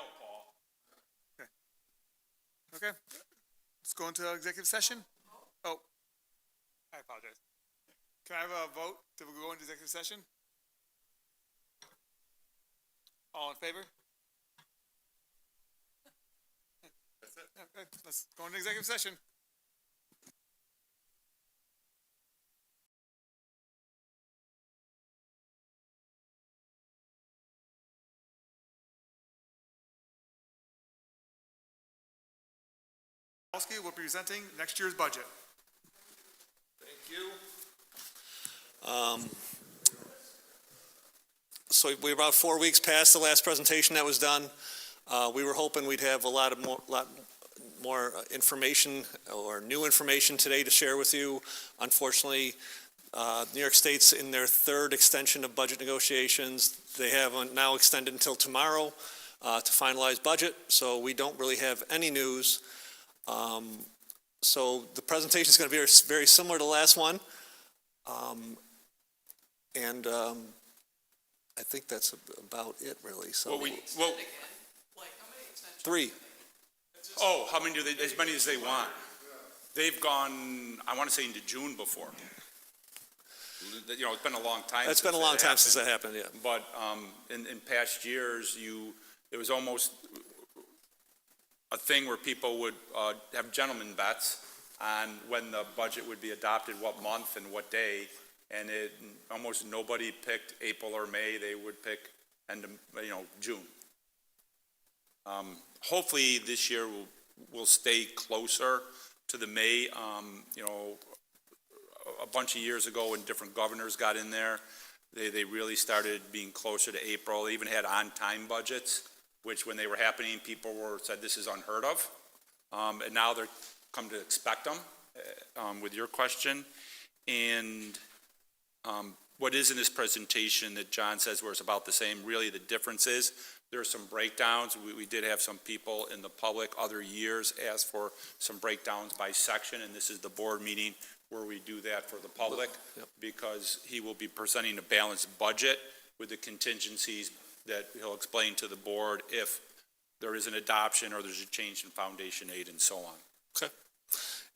know, Paul. Okay. Let's go into executive session. Oh, I apologize. Can I have a vote to go into executive session? All in favor? That's it. Okay, let's go into executive session. Will be presenting next year's budget. Thank you. So we're about 4 weeks past the last presentation that was done. We were hoping we'd have a lot more information or new information today to share with you. Unfortunately, New York State's in their third extension of budget negotiations. They have now extended until tomorrow to finalize budget, so we don't really have any news. So the presentation is going to be very similar to the last one. I think that's about it, really. So three. Oh, how many do they? As many as they want. They've gone, I want to say, into June before. You know, it's been a long time. It's been a long time since that happened. Yeah. But in past years, it was almost a thing where people would have gentlemen bets on when the budget would be adopted, what month and what day, and almost nobody picked April or May. They would pick June. Hopefully this year we'll stay closer to the May. A bunch of years ago when different governors got in there, they really started being closer to April. They even had on-time budgets, which when they were happening, people said this is unheard of. And now they're come to expect them with your question. And what is in this presentation that John says where it's about the same, really the difference is there are some breakdowns. We did have some people in the public other years ask for some breakdowns by section, and this is the board meeting where we do that for the public. Yep. Because he will be presenting a balanced budget with the contingencies that he'll explain to the board if there is an adoption or there's a change in foundation aid and so on. Okay.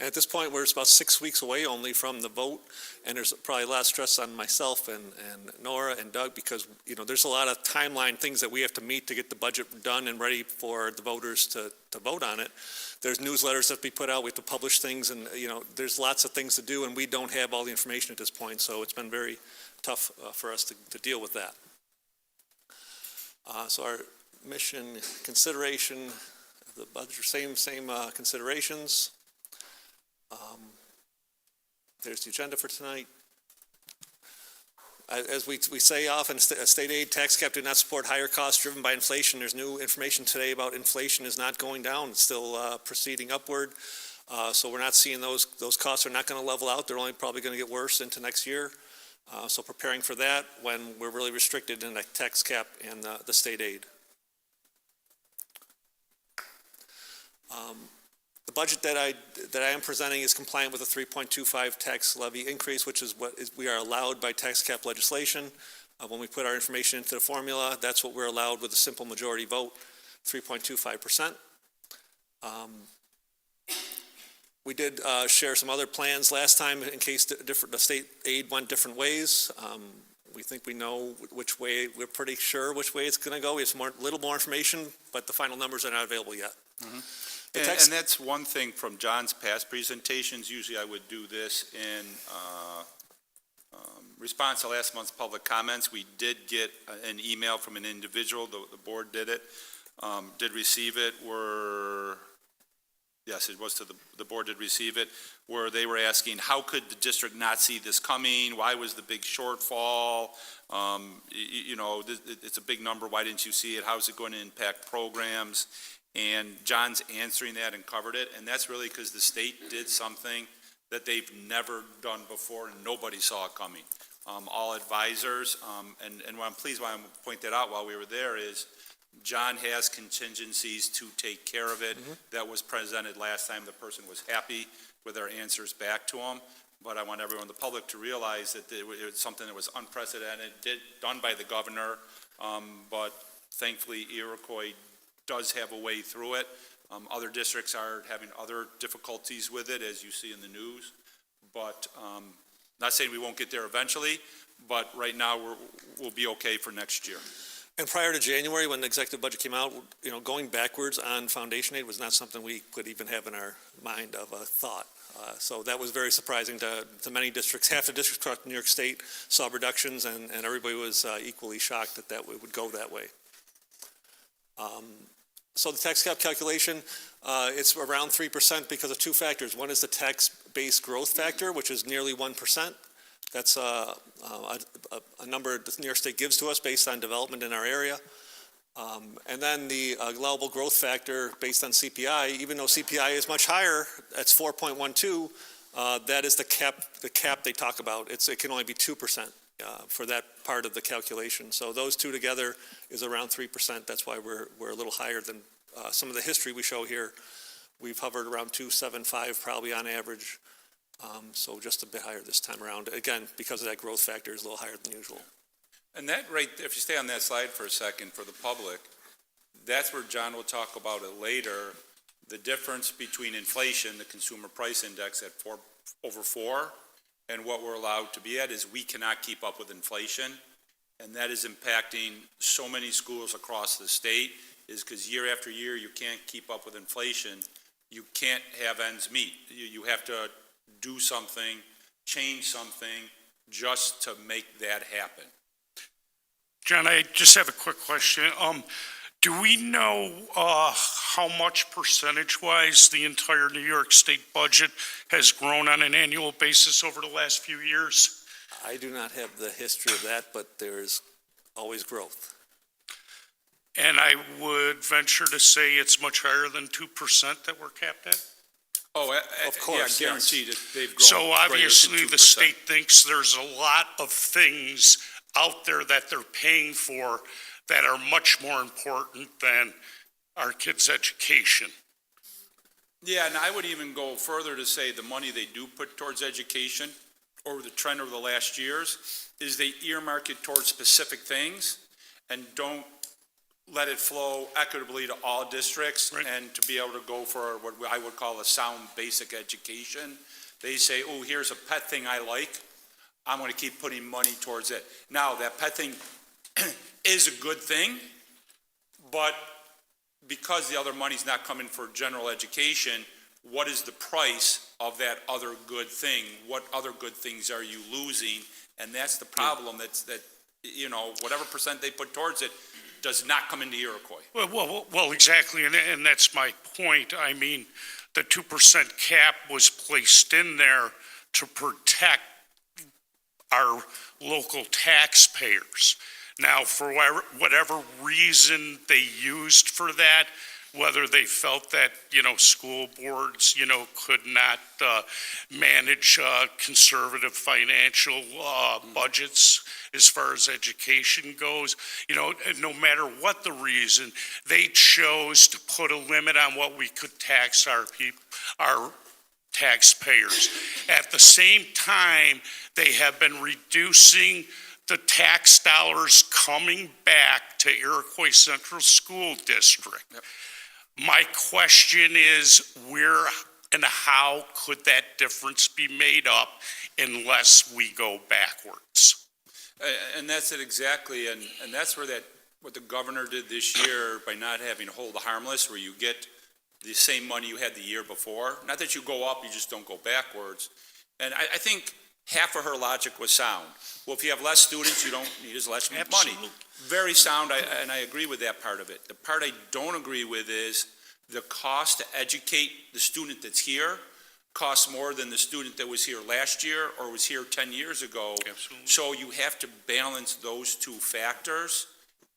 And at this point, we're about 6 weeks away only from the vote, and there's probably a lot of stress on myself and Nora and Doug because, there's a lot of timeline things that we have to meet to get the budget done and ready for the voters to vote on it. There's newsletters that we put out, we have to publish things, and, there's lots of things to do, and we don't have all the information at this point, so it's been very tough for us to deal with that. So our mission consideration, the budget, same considerations. There's the agenda for tonight. As we say often, state aid, tax cap do not support higher costs driven by inflation. There's new information today about inflation is not going down. It's still proceeding upward. So we're not seeing those costs are not going to level out. They're only probably going to get worse into next year. So preparing for that when we're really restricted in the tax cap and the state aid. The budget that I am presenting is compliant with a 3.25 tax levy increase, which is we are allowed by tax cap legislation. When we put our information into the formula, that's what we're allowed with a simple majority vote, 3.25%. We did share some other plans last time in case the state aid went different ways. We think we know which way, we're pretty sure which way it's going to go. We have a little more information, but the final numbers are not available yet. Mm-hmm. And that's one thing from John's past presentations. Usually I would do this in response to last month's public comments. We did get an email from an individual. The board did receive it, yes, it was to the board did receive it, where they were asking, how could the district not see this coming? Why was the big shortfall? It's a big number. Why didn't you see it? How is it going to impact programs? And John's answering that and covered it. And that's really because the state did something that they've never done before and nobody saw it coming. All advisors, and what I'm pleased why I point that out while we were there is John has contingencies to take care of it. Mm-hmm. That was presented last time. The person was happy with our answers back to him. But I want everyone, the public, to realize that it was something that was unprecedented, done by the governor. But thankfully, Iroquois does have a way through it. Other districts are having other difficulties with it, as you see in the news. But not saying we won't get there eventually, but right now we'll be okay for next year. And prior to January, when the executive budget came out, going backwards on foundation aid was not something we could even have in our mind of a thought. So that was very surprising to many districts. Half the districts across New York State saw reductions, and everybody was equally shocked that it would go that way. So the tax cap calculation, it's around 3% because of two factors. One is the tax base growth factor, which is nearly 1%. That's a number that New York State gives to us based on development in our area. And then the allowable growth factor based on CPI, even though CPI is much higher, that's 4.12, that is the cap they talk about. It can only be 2% for that part of the calculation. So those two together is around 3%. That's why we're a little higher than some of the history we show here. We've hovered around 2.75 probably on average. So just a bit higher this time around. Again, because of that growth factor is a little higher than usual. And that if you stay on that slide for a second for the public, that's where John will talk about it later, the difference between inflation, the consumer price index at over 4, and what we're allowed to be at is we cannot keep up with inflation. And that is impacting so many schools across the state is because year after year, you can't keep up with inflation. You can't have ends meet. You have to do something, change something just to make that happen. John, I just have a quick question. Do we know how much percentage-wise the entire New York State budget has grown on an annual basis over the last few years? I do not have the history of that, but there's always growth. And I would venture to say it's much higher than 2% that we're capped at? Oh, Of course, yeah, guaranteed. yes. They've grown. So greater than obviously the 2%. state thinks there's a lot of things out there that they're paying for that are much more important than our kids' education. Yeah, and I would even go further to say the money they do put towards education over the trend over the last years is they earmark it towards specific things and don't let it flow equitably to all districts. Right. And to be able to go for what I would call a sound basic education. They say, oh, here's a pet thing I like. I'm going to keep putting money towards it. Now, that pet thing is a good thing, but because the other money's not coming for general education, what is the price of that other good thing? What other good things are you losing? And that's the problem. That whatever percent they put towards it does not come into Iroquois. Well, exactly, and that's my point. I mean, the 2% cap was placed in there to protect our local taxpayers. Now, for whatever reason they used for that, whether they felt that, school boards, could not manage conservative financial budgets as far as education goes, no matter what the reason, they chose to put a limit on what we could tax our taxpayers. At the same time, they have been reducing the tax dollars coming back to Iroquois Central School District. Yep. My question is, where and how could that difference be made up unless we go backwards? And that's it exactly, and that's where what the governor did this year by not having hold the harmless, where you get the same money you had the year before. Not that you go up, you just don't go backwards. And I think half of her logic was sound. Well, if you have less students, you don't need as much money. Very sound, and I agree with that part of it. The part I don't agree with is the cost to educate the student that's here costs more than the student that was here last year or was here 10 years ago. Absolutely. So you have to balance those two factors,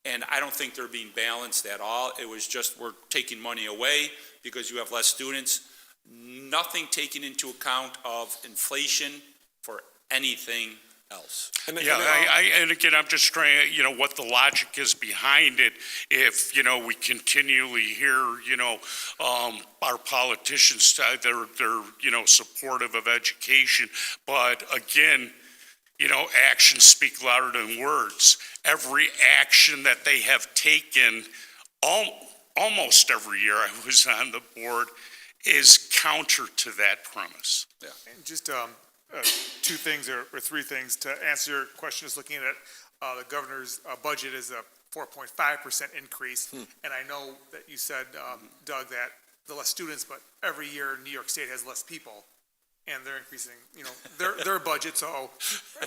and I don't think they're being balanced at all. It was just we're taking money away because you have less students. Nothing taken into account of inflation for anything else. And again, I'm just trying, what the logic is behind it. If, we continually hear, our politicians, they're supportive of education. But again, actions speak louder than words. Every action that they have taken, almost every year I was on the board, is counter to that premise. And just two things or three things to answer your question, just looking at the governor's budget is a 4.5% increase. And I know that you said, Doug, that the less students, but every year New York State has less people. And they're increasing, their budget, so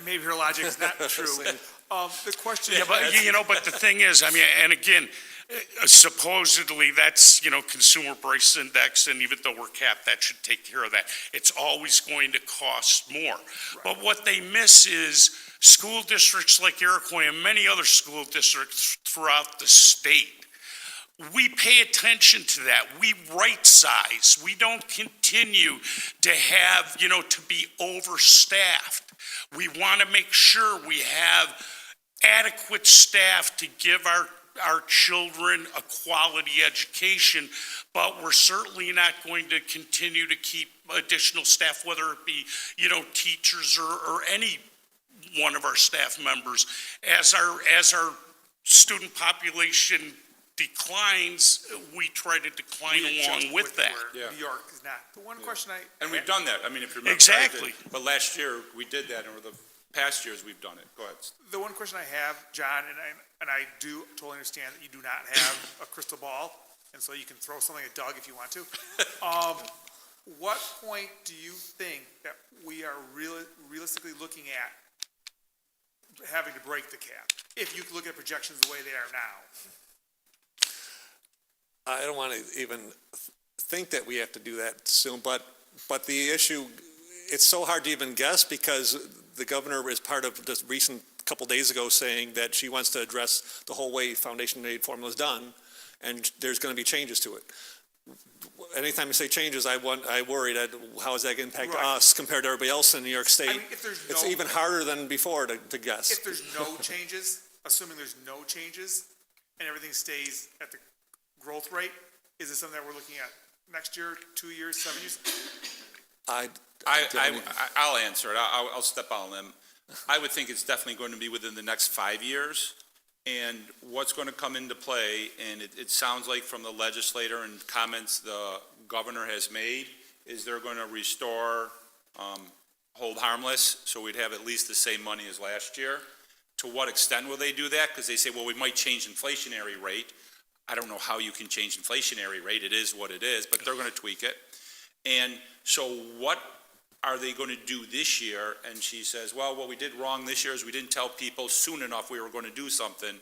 maybe her logic is not true. The question. Yeah, but, but the thing is, I mean, and again, supposedly that's, consumer price index, and even though we're capped, that should take care of that. It's always going to cost more. But what they miss is school districts like Iroquois and many other school districts throughout the state. We pay attention to that. We right size. We don't continue to have, to be overstaffed. We want to make sure we have adequate staff to give our children a quality education, but we're certainly not going to continue to keep additional staff, whether it be, teachers or any one of our staff members. As our student population declines, we try to decline along with that. New York is not. The one question And we've done that. I mean, if you remember. Exactly. But last year, we did that, and over the past years, we've done it. Go ahead. The one question I have, John, and I do totally understand that you do not have a crystal ball, and so you can throw something at Doug if you want to. What point do you think that we are realistically looking at having to break the cap? If you look at projections the way they are now. I don't want to even think that we have to do that soon, but the issue, it's so hard to even guess because the governor is part of this recent couple days ago saying that she wants to address the whole way foundation aid formula is done, and there's going to be changes to it. Anytime you say changes, I worry that how is that going to impact us compared to everybody else in New York State? I mean, if there's it's even harder than before to guess. If there's no changes, assuming there's no changes, and everything stays at the growth rate, is it something that we're looking at next year, 2 years, 7 years? I'll answer it. I'll step out on them. I would think it's definitely going to be within the next 5 years. And what's going to come into play, and it sounds like from the legislator and comments the governor has made, is they're going to restore hold harmless, so we'd have at least the same money as last year. To what extent will they do that? Because they say, well, we might change inflationary rate. I don't know how you can change inflationary rate. It is what it is, but they're going to tweak it. And so what are they going to do this year? And she says, well, what we did wrong this year is we didn't tell people soon enough we were going to do something,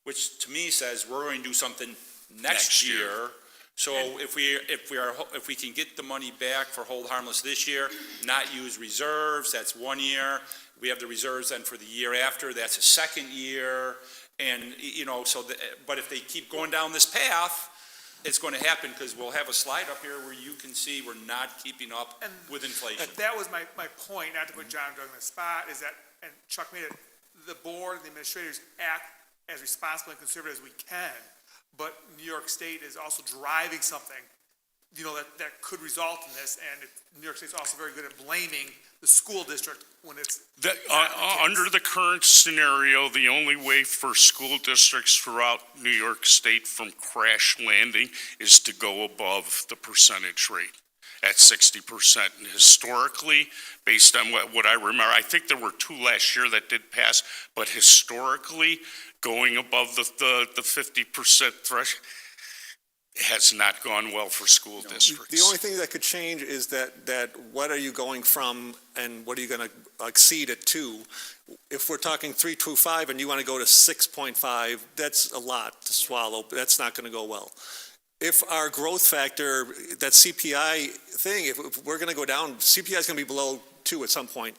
which to me says we're going to do something next year. So if we can get the money back for hold harmless this year, not use reserves, that's 1 year. We have the reserves then for the year after, that's a second year. And, but if they keep going down this path, it's going to happen because we'll have a slide up here where you can see we're not keeping up with inflation. That was my point, not to put John Doug in the spot, is that, and Chuck made it, the board and the administrators act as responsible and conservative as we can, but New York State is also driving something, that could result in this, and New York State's also very good at blaming the school district when it's under the current scenario, the only way for school districts throughout New York State from crash landing is to go above the percentage rate at 60%. And historically, based on what I remember, I think there were 2 last year that did pass, but historically, going above the 50% threshold has not gone well for school districts. The only thing that could change is that what are you going from and what are you going to exceed it to? If we're talking 3.25 and you want to go to 6.5, that's a lot to swallow, but that's not going to go well. If our growth factor, that CPI thing, if we're going to go down, CPI is going to be below 2 at some point,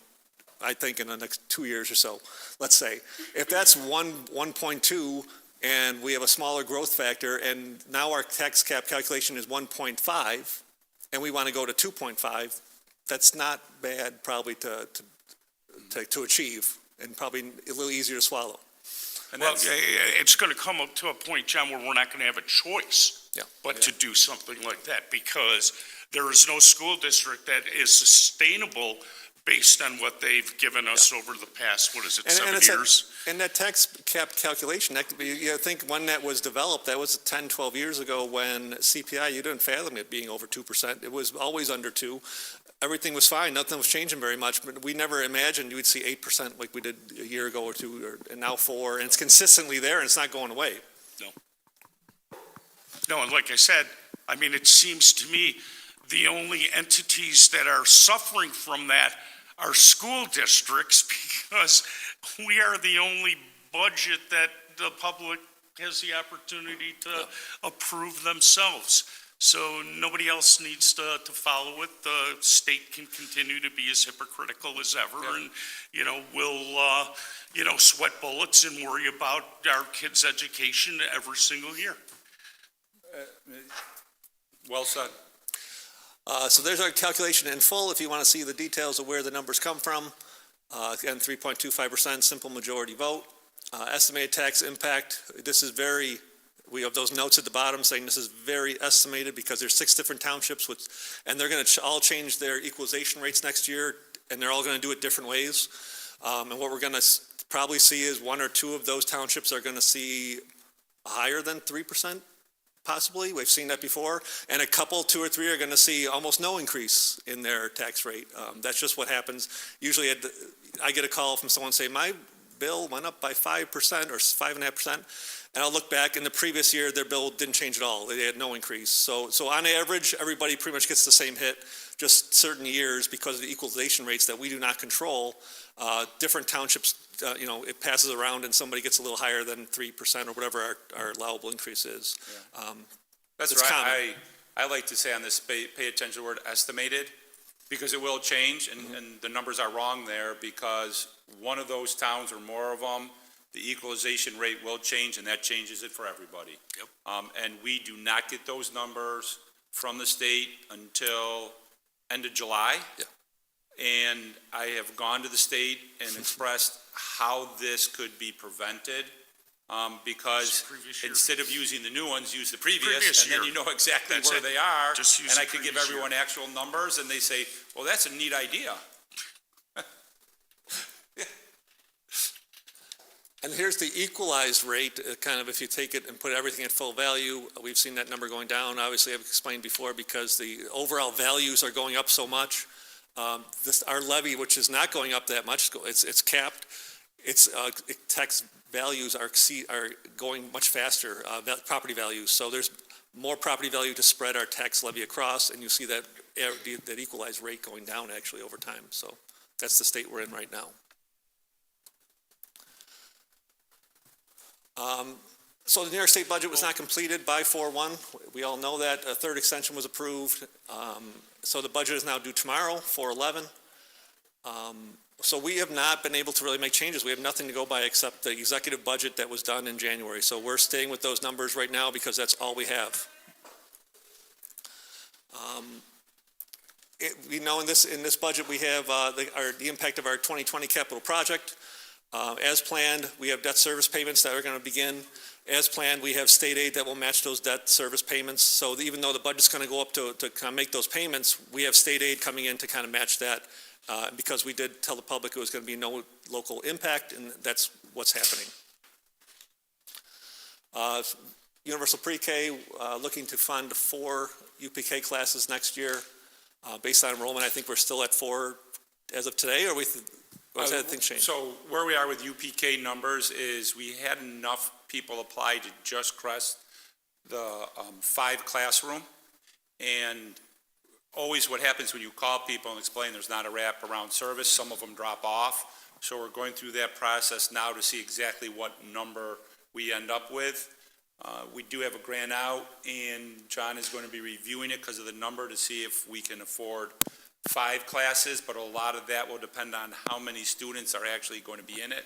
I think in the next 2 years or so, let's say. If that's 1.2, and we have a smaller growth factor, and now our tax cap calculation is 1.5, and we want to go to 2.5, that's not bad probably to achieve, and probably a little easier to swallow. And well, it's going to come up to a point, John, where we're not going to have a choice but to do something like that, because there is no school district that is sustainable based on what they've given us over the past, what is it, And 7 it's years? and that tax cap calculation, that could be, you know, think when that was developed, that was 10, 12 years ago when CPI, you didn't fathom it being over 2%. It was always under 2. Everything was fine. Nothing was changing very much, but we never imagined you would see 8% like we did a year ago or 2, and now 4, and it's consistently there and it's not going away. No, and like I said, I mean, it seems to me the only entities that are suffering from that are school districts because we are the only budget that the public has the opportunity to approve themselves. So nobody else needs to follow it. The state can continue to be as hypocritical as ever and, we'll, sweat bullets and worry about our kids' education every single year. Well said. So there's our calculation in full, if you want to see the details of where the numbers come from. Again, 3.25%, simple majority vote. Estimated tax impact, this is we have those notes at the bottom saying this is very estimated because there's 6 different townships, and they're going to all change their equalization rates next year, and they're all going to do it different ways. And what we're going to probably see is 1 or 2 of those townships are going to see higher than 3%. Possibly, we've seen that before, and a couple, 2 or 3 are going to see almost no increase in their tax rate. That's just what happens. Usually, I get a call from someone saying, my bill went up by 5% or 5.5%, and I'll look back, in the previous year, their bill didn't change at all. They had no increase. So on average, everybody pretty much gets the same hit, just certain years, because of the equalization rates that we do not control. Different townships, it passes around and somebody gets a little higher than 3% or whatever our allowable increase is. Yeah. That's it's right. I like to say on this, pay attention to the word estimated, because it will change, and the numbers are wrong there, because one of those towns or more of them, the equalization rate will change, and that changes it for everybody. Yep. And we do not get those numbers from the state until end of July. Yeah. And I have gone to the state and expressed how this could be prevented, because instead of using the new ones, use the previous, and then you know exactly where they are. And I could give everyone actual numbers, and they say, well, that's a neat idea. And here's the equalized rate, kind of if you take it and put everything at full value, we've seen that number going down. Obviously, I've explained before, because the overall values are going up so much. Our levy, which is not going up that much, it's capped. Tax values are going much faster, property values. So there's more property value to spread our tax levy across, and you see that equalized rate going down actually over time. So that's the state we're in right now. So the New York State budget was not completed by 4/1. We all know that. A third extension was approved. So the budget is now due tomorrow, 4/11. So we have not been able to really make changes. We have nothing to go by except the executive budget that was done in January. So we're staying with those numbers right now because that's all we have. We know in this budget we have the impact of our 2020 capital project. As planned, we have debt service payments that are going to begin. As planned, we have state aid that will match those debt service payments. So even though the budget's going to go up to kind of make those payments, we have state aid coming in to kind of match that, because we did tell the public it was going to be no local impact, and that's what's happening. Universal Pre-K, looking to fund 4 UPK classes next year. Based on enrollment, I think we're still at 4 as of today, or has that thing changed? So where we are with UPK numbers is we had enough people apply to just crest the 5 classroom. And always what happens when you call people and explain there's not a wraparound service, some of them drop off. So we're going through that process now to see exactly what number we end up with. We do have a grant out, and John is going to be reviewing it because of the number to see if we can afford 5 classes, but a lot of that will depend on how many students are actually going to be in it,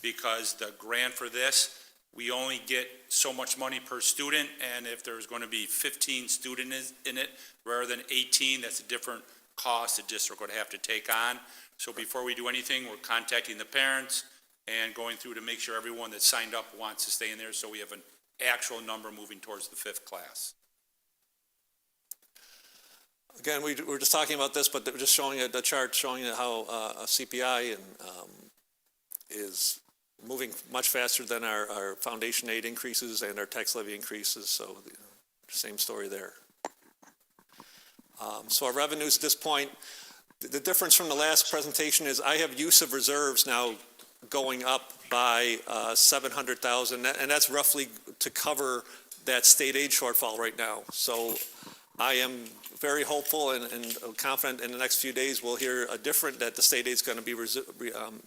because the grant for this, we only get so much money per student, and if there's going to be 15 students in it rather than 18, that's a different cost the district would have to take on. So before we do anything, we're contacting the parents and going through to make sure everyone that signed up wants to stay in there, so we have an actual number moving towards the 5th class. Again, we're just talking about this, but just showing the chart showing how a CPI is moving much faster than our foundation aid increases and our tax levy increases, so same story there. So our revenues at this point, the difference from the last presentation is I have use of reserves now going up by 700,000, and that's roughly to cover that state aid shortfall right now. So I am very hopeful and confident in the next few days we'll hear that the state aid is going to be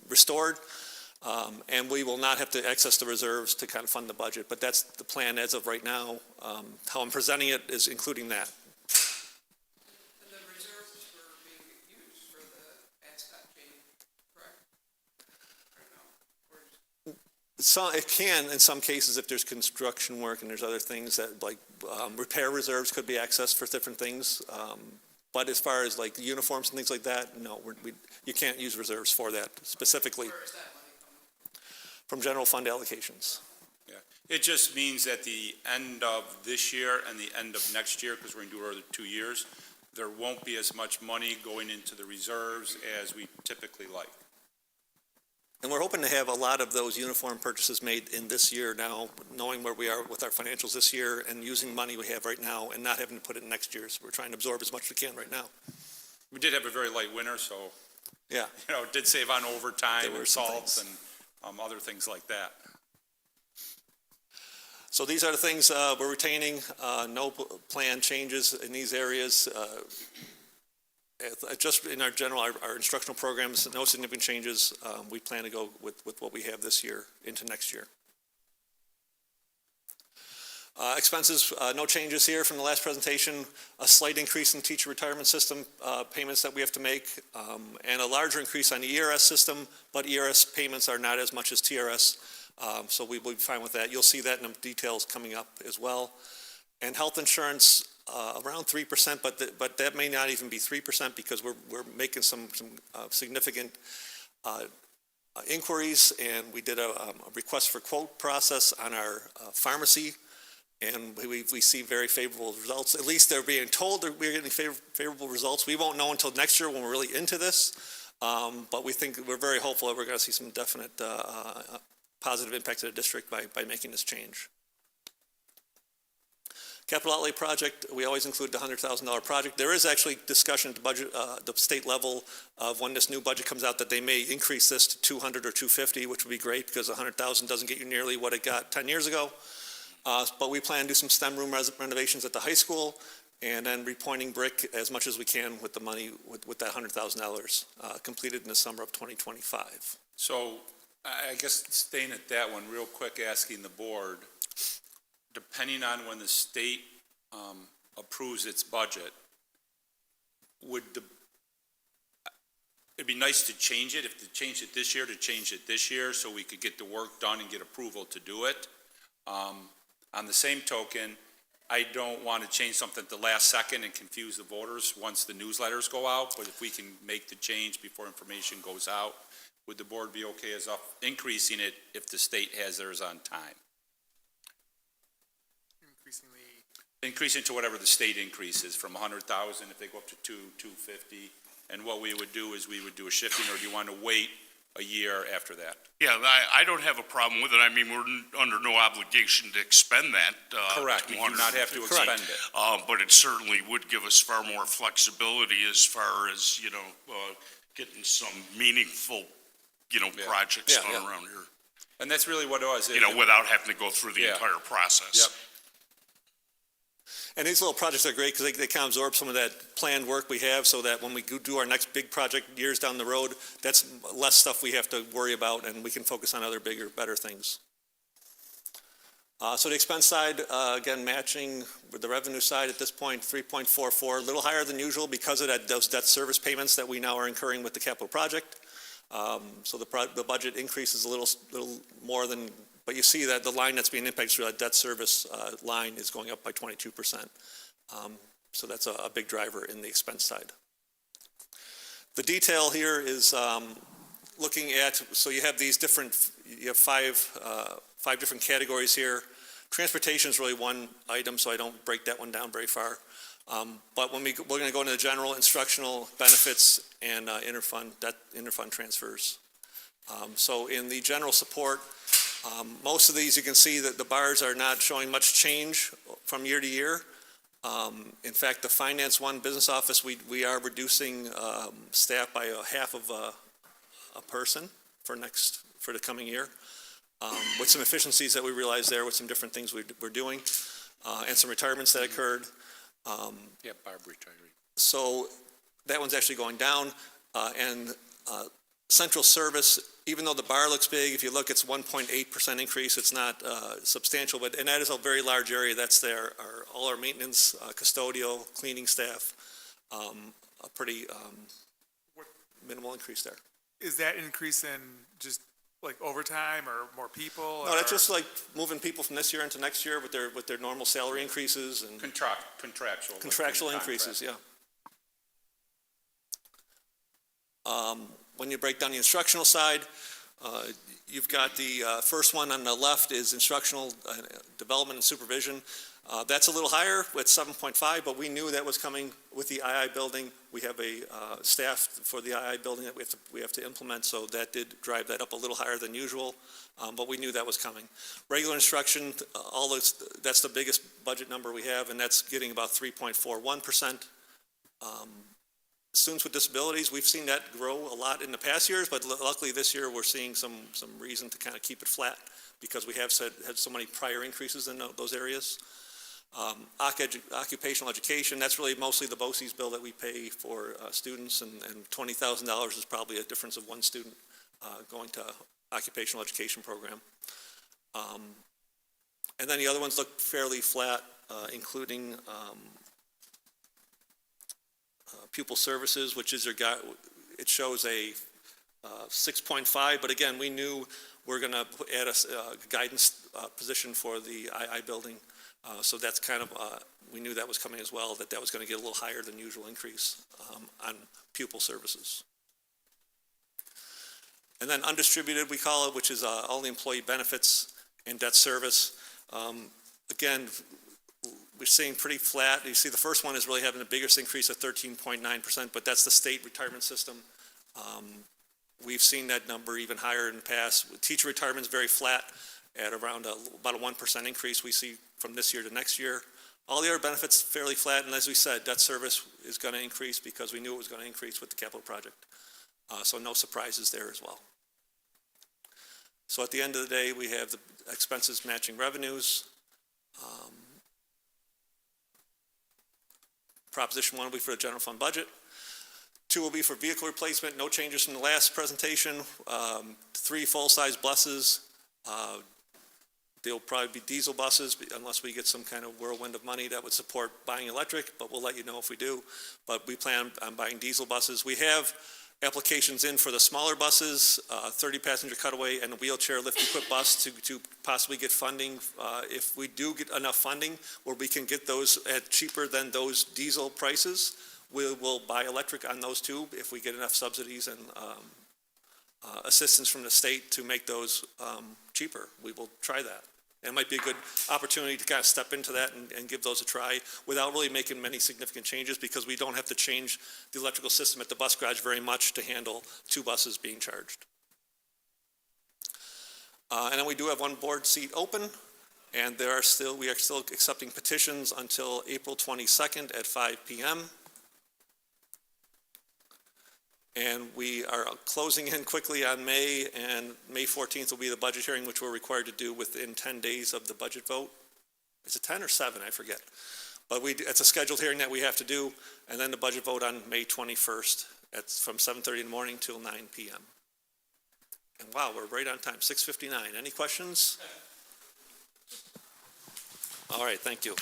restored, and we will not have to access the reserves to kind of fund the budget. But that's the plan as of right now. How I'm presenting it is including that. And the reserves were being used for the ASCOT change, correct? Or no? So it can, in some cases, if there's construction work and there's other things that, like, repair reserves could be accessed for different things. But as far as like uniforms and things like that, no, you can't use reserves for that specifically. Where is that money coming From general fund allocations. Yeah, it just means at the end of this year and the end of next year, because we're going to do it over 2 years, there won't be as much money going into the reserves as we typically like. And we're hoping to have a lot of those uniform purchases made in this year now, knowing where we are with our financials this year and using money we have right now and not having to put it in next year. So we're trying to absorb as much as we can right now. We did have a very light winter, so, Yeah. it did save on overtime There were and some salts things. and other things like that. So these are the things we're retaining. No plan changes in these areas. Just in our general, our instructional programs, no significant changes. We plan to go with what we have this year into next year. Expenses, no changes here from the last presentation. A slight increase in teacher retirement system payments that we have to make, and a larger increase on the ERS system, but ERS payments are not as much as TRS, so we will be fine with that. You'll see that in the details coming up as well. And health insurance, around 3%, but that may not even be 3% because we're making some significant inquiries, and we did a request for quote process on our pharmacy, and we see very favorable results. At least they're being told that we're getting favorable results. We won't know until next year when we're really into this, but we're very hopeful that we're going to see some definite positive impact to the district by making this change. Capital outlay project, we always include the $100,000 project. There is actually discussion at the budget, the state level of when this new budget comes out that they may increase this to 200 or 250, which would be great because 100,000 doesn't get you nearly what it got 10 years ago. But we plan to do some STEM room renovations at the high school and then repointing brick as much as we can with the money with that $100,000 completed in the summer of 2025. So I guess staying at that one real quick, asking the board, depending on when the state approves its budget, it'd be nice to change it, if to change it this year, to change it this year so we could get the work done and get approval to do it. On the same token, I don't want to change something at the last second and confuse the voters once the newsletters go out, but if we can make the change before information goes out, would the board be okay as increasing it if the state has theirs on time? Increasing to whatever the state increases from 100,000 if they go up to 250. And what we would do is we would do a shifting, or do you want to wait a year after that? Yeah, I don't have a problem with it. I mean, we're under no obligation to expend that. Correct, you do not have to expend it. But it certainly would give us far more flexibility as far as, getting some meaningful, projects done around here. And that's really what it was. Without having to go through the entire process. Yep. And these little projects are great because they kind of absorb some of that planned work we have so that when we do our next big project years down the road, that's less stuff we have to worry about and we can focus on other bigger, better things. So the expense side, again, matching with the revenue side at this point, 3.44, a little higher than usual because of those debt service payments that we now are incurring with the capital project. So the budget increases a little more than, but you see that the line that's being impacted through that debt service line is going up by 22%. So that's a big driver in the expense side. The detail here is looking at, so you have these different, you have five different categories here. Transportation is really one item, so I don't break that one down very far. But we're going to go into the general instructional benefits and interfund transfers. So in the general support, most of these, you can see that the bars are not showing much change from year to year. In fact, the Finance One Business Office, we are reducing staff by a half of a person for the coming year, with some efficiencies that we realized there, with some different things we're doing, and some retirements that occurred. Yeah, Barb retiree. So that one's actually going down, and central service, even though the bar looks big, if you look, it's 1.8% increase. It's not substantial, and that is a very large area. That's all our maintenance, custodial, cleaning staff, a pretty minimal increase there. Is that increase in just like overtime or more people? No, that's just like moving people from this year into next year with their normal salary increases and contractual increases, yeah. When you break down the instructional side, you've got the first one on the left is instructional development and supervision. That's a little higher with 7.5, but we knew that was coming with the II building. We have a staff for the II building that we have to implement, so that did drive that up a little higher than usual, but we knew that was coming. Regular instruction, that's the biggest budget number we have, and that's getting about 3.41%. Students with disabilities, we've seen that grow a lot in the past years, but luckily this year we're seeing some reason to kind of keep it flat because we have had so many prior increases in those areas. Occupational education, that's really mostly the BOCES bill that we pay for students, and $20,000 is probably a difference of one student going to occupational education program. And then the other ones look fairly flat, including pupil services, which is it shows a 6.5, but again, we knew we're going to add a guidance position for the II building. So that's kind of, we knew that was coming as well, that was going to get a little higher than usual increase on pupil services. And then undistributed, we call it, which is all the employee benefits and debt service. Again, we're seeing pretty flat. You see the first one is really having the biggest increase of 13.9%, but that's the state retirement system. We've seen that number even higher in the past. Teacher retirement is very flat at around about a 1% increase we see from this year to next year. All the other benefits fairly flat, and as we said, debt service is going to increase because we knew it was going to increase with the capital project. So no surprises there as well. So at the end of the day, we have the expenses matching revenues. Proposition 1 will be for the general fund budget. 2 will be for vehicle replacement, no changes from the last presentation. 3 full-size buses. They'll probably be diesel buses unless we get some kind of whirlwind of money that would support buying electric, but we'll let you know if we do. But we plan on buying diesel buses. We have applications in for the smaller buses, 30-passenger cutaway and a wheelchair lift-equipped bus to possibly get funding. If we do get enough funding where we can get those at cheaper than those diesel prices, we'll buy electric on those too if we get enough subsidies and assistance from the state to make those cheaper. We will try that. And it might be a good opportunity to kind of step into that and give those a try without really making many significant changes because we don't have to change the electrical system at the bus garage very much to handle 2 buses being charged. And then we do have 1 board seat open, and we are still accepting petitions until April 22nd at 5 p.m. And we are closing in quickly on May, and May 14th will be the budget hearing, which we're required to do within 10 days of the budget vote. Is it 10 or 7? I forget. But it's a scheduled hearing that we have to do, and then the budget vote on May 21st from 7:30 in the morning till 9 p.m. And wow, we're right on time, 6:59. Any questions? All right, thank you.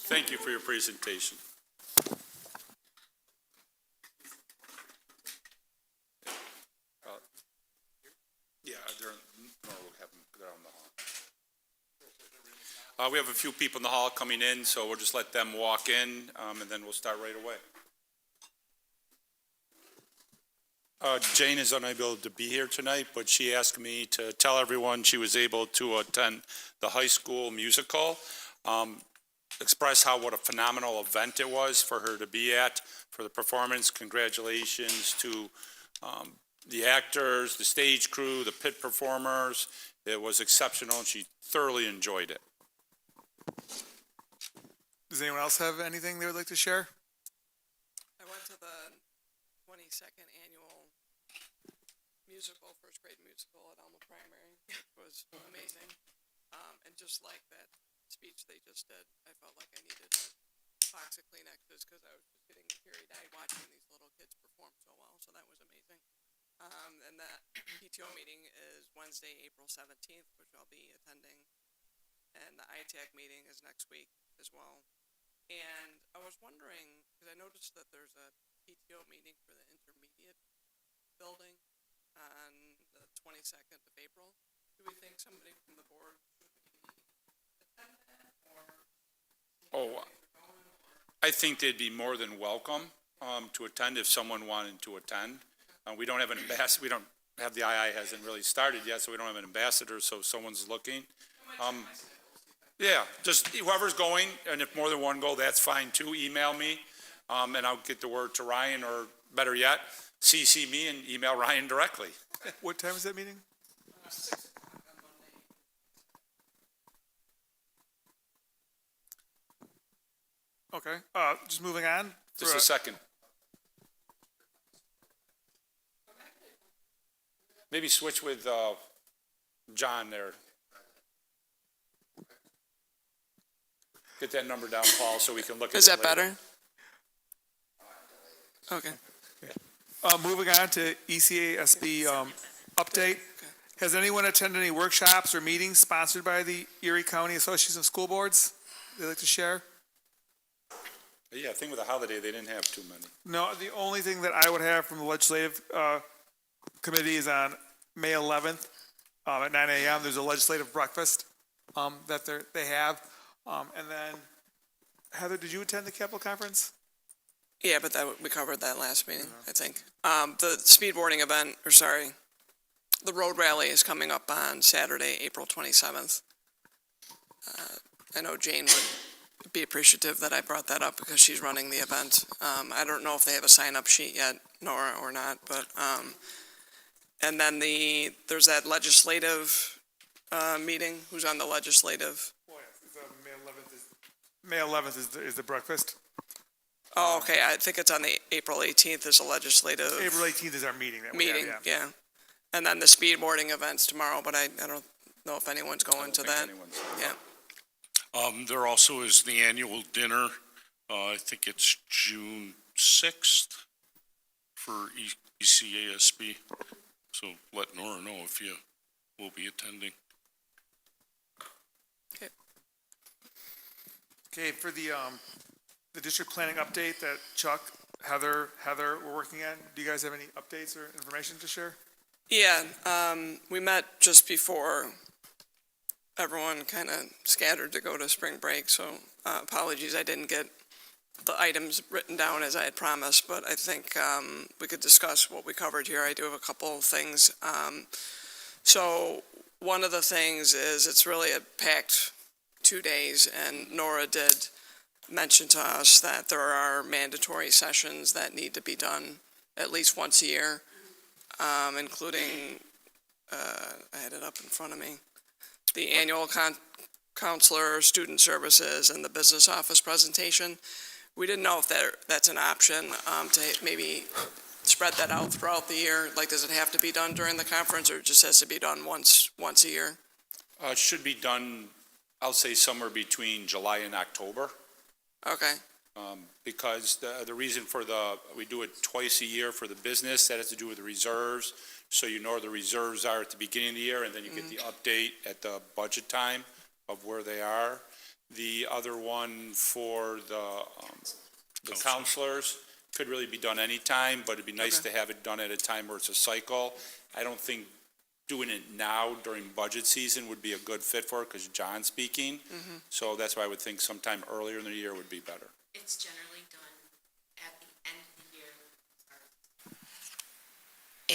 Thank you for your presentation. We have a few people in the hall coming in, so we'll just let them walk in, and then we'll start right away. Jane is unable to be here tonight, but she asked me to tell everyone she was able to attend the high school musical. express what a phenomenal event it was for her to be at, for the performance. Congratulations to the actors, the stage crew, the pit performers. It was exceptional, and she thoroughly enjoyed it. Does anyone else have anything they would like to share? I went to the 22nd annual musical, first grade musical at Alma Primary. It was amazing. And just like that speech they just did, I felt like I needed a box of Kleenexes because I was just getting teary-eyed watching these little kids perform so well, so that was amazing. And that PTO meeting is Wednesday, April 17th, which I'll be attending. And the ITAC meeting is next week as well. And I was wondering, because I noticed that there's a PTO meeting for the intermediate building on the 22nd of April. Do we think somebody from the board should attend that, or? I think they'd be more than welcome to attend if someone wanted to attend. We don't have an ambassador, we don't have, the II hasn't really started yet, so we don't have an ambassador, so if someone's looking. Yeah, just whoever's going, and if more than one go, that's fine too. Email me, and I'll get the word to Ryan, or better yet, CC me and email Ryan directly. What time is that meeting? 6 o'clock on Monday. Okay, just moving on. Just a second. Maybe switch with John there. Get that number down, Paul, so we can look at it Is that later. better? Okay. Moving on to ECASB update. Has anyone attended any workshops or meetings sponsored by the Erie County Association of School Boards they'd like to share? Yeah, I think with the holiday, they didn't have too many. No, the only thing that I would have from the legislative committee is on May 11th at 9 a.m. There's a legislative breakfast that they have. And then, Heather, did you attend the Capitol Conference? Yeah, but we covered that last meeting, I think. The speedboarding event, the road rally is coming up on Saturday, April 27th. I know Jane would be appreciative that I brought that up because she's running the event. I don't know if they have a sign-up sheet yet, Nora, or not, but, and then there's that legislative meeting. Who's on the legislative? Well, May 11th is the breakfast. Oh, okay, I think it's on the April 18th is a legislative April 18th is our meeting that we have, meeting, yeah. yeah. And then the speedboarding event's tomorrow, but I don't know if anyone's going to that. Yeah. There also is the annual dinner. I think it's June 6th for ECASB. So let Nora know if you will be attending. Okay, for the district planning update that Chuck, Heather were working on, do you guys have any updates or information to share? Yeah, we met just before everyone kind of scattered to go to spring break, so apologies I didn't get the items written down as I had promised, but I think we could discuss what we covered here. I do have a couple of things. So one of the things is it's really a packed 2 days, and Nora did mention to us that there are mandatory sessions that need to be done at least once a year, including, I had it up in front of me, the annual counselor, student services, and the business office presentation. We didn't know if that's an option to maybe spread that out throughout the year. Like, does it have to be done during the conference, or it just has to be done once a year? It should be done, I'll say somewhere between July and October. Okay, Because the reason for we do it twice a year for the business, that has to do with the reserves. So you know where the reserves are at the beginning of the year, and then you get the update at the budget time of where they are. The other one for the counselors could really be done anytime, but it'd be nice to have it done at a time where it's a cycle. I don't think doing it now during budget season would be a good fit for it, because John's speaking. So that's why I would think sometime earlier in the year would be better. It's generally done at the end of the year.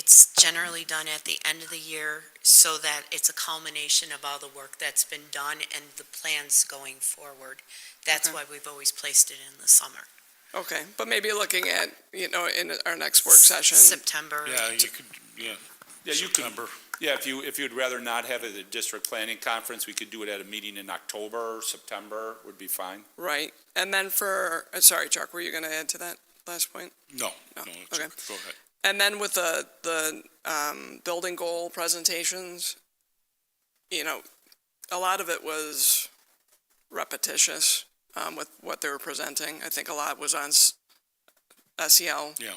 It's generally done at the end of the year so that it's a culmination of all the work that's been done and the plans going forward. That's Okay. why we've always placed it in the summer. Okay, but maybe looking at, in our next work session. September. Yeah, you could, Yeah, you could, September. yeah, if you'd rather not have it at a district planning conference, we could do it at a meeting in October or September would be fine. Right, and then sorry, Chuck, were you gonna add to that last point? No, No, it's okay. okay. Go ahead. And then with the building goal presentations, a lot of it was repetitious, with what they were presenting. I think a lot was on SEL. Yeah.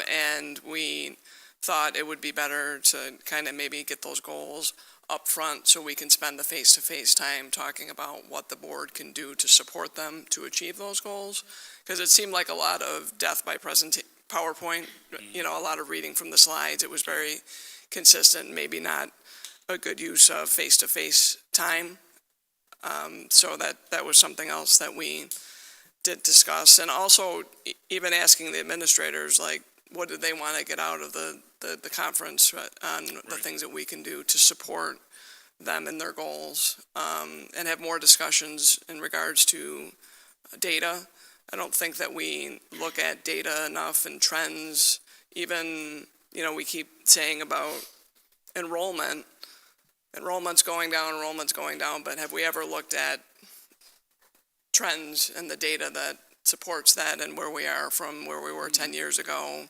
And we thought it would be better to kind of maybe get those goals up front so we can spend the face-to-face time talking about what the board can do to support them to achieve those goals. Because it seemed like a lot of death by PowerPoint, a lot of reading from the slides. It was very consistent, maybe not a good use of face-to-face time. So that was something else that we did discuss. And also even asking the administrators, like, what did they want to get out of the conference on the things that we can do to support them in their goals, and have more discussions in regards to data. I don't think that we look at data enough and trends. Even, we keep saying about enrollment. Enrollment's going down, but have we ever looked at trends and the data that supports that and where we are from where we were 10 years ago?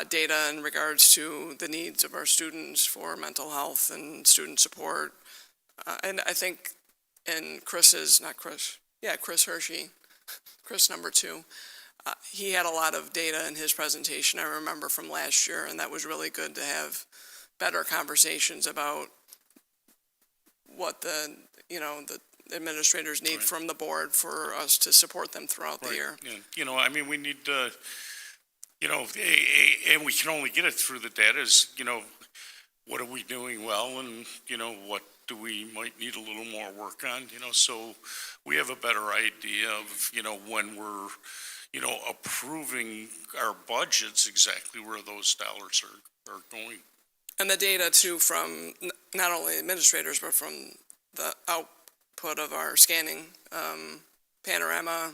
Data in regards to the needs of our students for mental health and student support. And I think Chris Hershey, Chris number 2, he had a lot of data in his presentation, I remember from last year, and that was really good to have better conversations about what the administrators need from the board for us to support them throughout the year. Yeah. We need to, and we can only get it through the data is, what are we doing well and, what do we might need a little more work on, so we have a better idea of, when we're, approving our budgets, exactly where those dollars are going. And the data too from not only administrators, but from the output of our scanning, panorama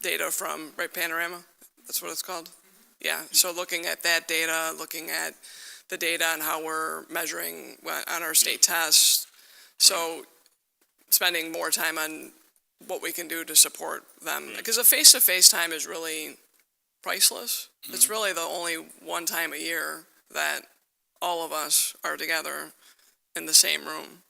data from, Panorama, that's what it's called? Yeah, so looking at that data, looking at the data on how we're measuring on our state tests. So spending more time on what we can do to support them. Because the face-to-face time is really priceless. It's really the only one time a year that all of us are together in the same room.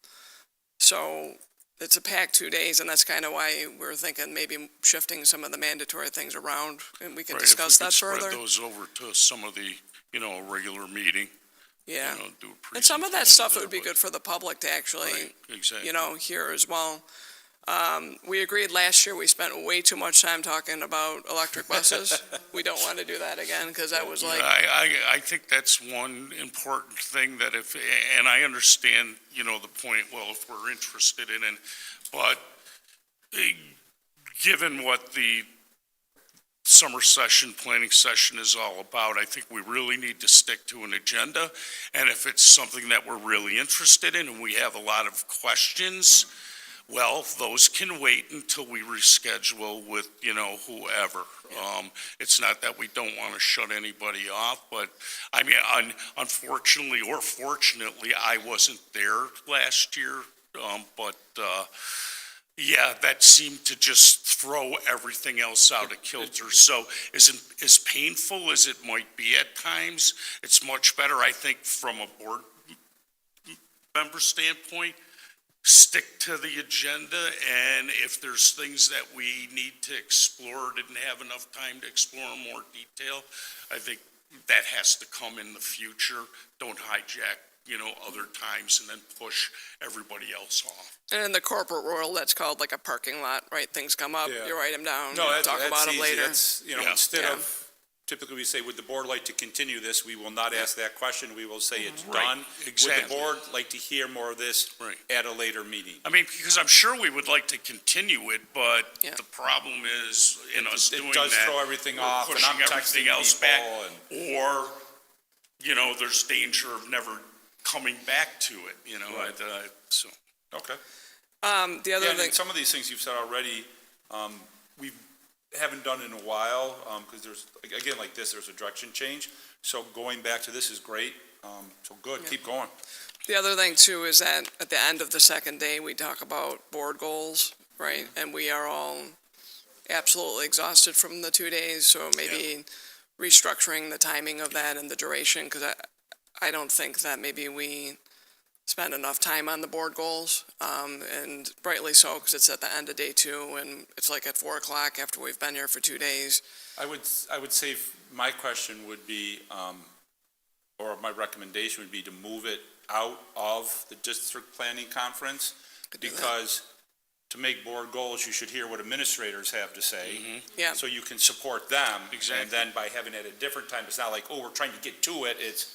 So it's a packed 2 days, and that's kind of why we're thinking maybe shifting some of the mandatory things around, and we can discuss that further. Spread those over to some of the, a regular meeting. Yeah. Do a And some of that presentation stuff there, would be but- good for the public to actually, Right, exactly. hear as well. We agreed last year, we spent way too much time talking about electric buses. We don't want to do that again, because that was like, I think that's one important thing that and I understand, the point, well, if we're interested in it, but given what the summer session, planning session is all about, I think we really need to stick to an agenda. And if it's something that we're really interested in and we have a lot of questions, well, those can wait until we reschedule with, whoever. It's not that we don't want to shut anybody off, but unfortunately or fortunately, I wasn't there last year. Yeah, that seemed to just throw everything else out of kilter. So as painful as it might be at times, it's much better, I think, from a board member standpoint, stick to the agenda, and if there's things that we need to explore, didn't have enough time to explore in more detail, I think that has to come in the future. Don't hijack, other times and then push everybody else off. and in the corporate world, that's called like a parking lot, right? Things come up, Yeah. you write them down, No, talk about them easy. later. That's, Yeah. instead Yeah. of, typically we say, would the board like to continue this? We will not ask that question. We will say it's Right, done. Would exactly. the board like to hear more of this Right. at a later meeting? Because I'm sure we would like to continue it, but Yeah. the problem is in us doing It does that, throw everything we're off, and I'm pushing texting everything else back, people and. or you know, there's danger of never coming back to it, you know, Right. so. Okay. The other Yeah, and thing, some of these things you've said already, we haven't done in a while, because there's, again, like this, there's a direction change. So going back to this is great. So good, Yeah. keep going. the other thing too is that at the end of the second day, we talk about board goals, right? And we are all absolutely exhausted from the 2 days, so maybe restructuring the timing of that and the duration, because I don't think that maybe we spend enough time on the board goals, and rightly so, because it's at the end of day 2, and it's like at 4 o'clock after we've been here for 2 days. I would say my question would be, or my recommendation would be to move it out of the district planning conference, Could do that. because to make board goals, you should hear what administrators have to say. Yeah. So you can support them. Exactly. And then by having it at a different time, it's not like, oh, we're trying to get to it, it's,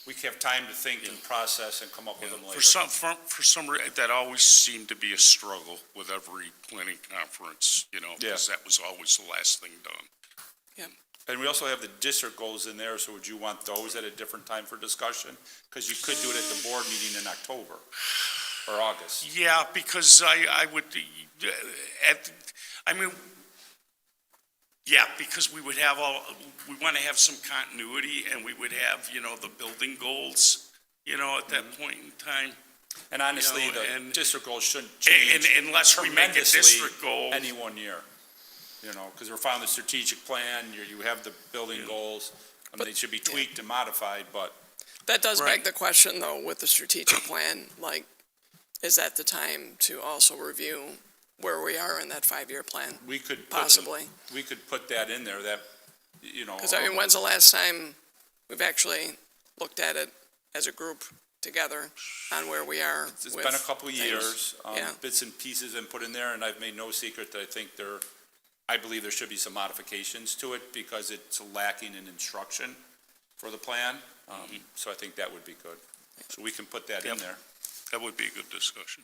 we have time to think and process and come up with them later. For some reason, that always seemed to be a struggle with every planning conference, you know, because that was always the last thing done. And we also have the district goals in there, so would you want those at a different time for discussion? Because you could do it at the board meeting in October or August. Yeah, because I would, because we would have we want to have some continuity, and we would have, you know, the building goals, you know, at that point in time. And honestly, You know, the and- district goals shouldn't change Unless we make a tremendously district goal. any 1 year. You know, because we're following the strategic plan, you have the building goals. I mean, they should be tweaked and modified, but That does beg Right. the question, though, with the strategic plan, like, is that the time to also review where we are in that 5-year plan? we could. Possibly. We could put that in there, that, you know. Because, I mean, when's the last time we've actually looked at it as a group together on where we are It's with been a couple of things? years, Yeah. bits and pieces been put in there, and I've made no secret that I believe there should be some modifications to it because it's lacking in instruction for the plan. So I think that would be good. So we can put that in Yep. there. That would be a good discussion.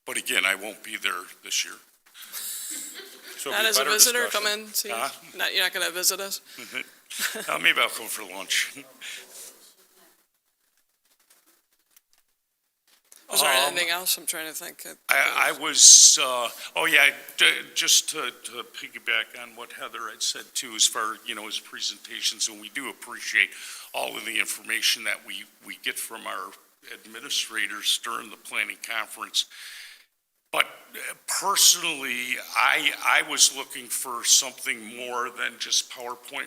But again, I won't be there this year. So it'll Not be as a better visitor, come discussion. in, see? Huh? You're not going to visit us? Maybe I'll come for lunch. Was there anything else? I'm trying to think. I was, just to piggyback on what Heather had said too, as far, you know, as presentations, and we do appreciate all of the information that we get from our administrators during the planning conference. But personally, I was looking for something more than just PowerPoint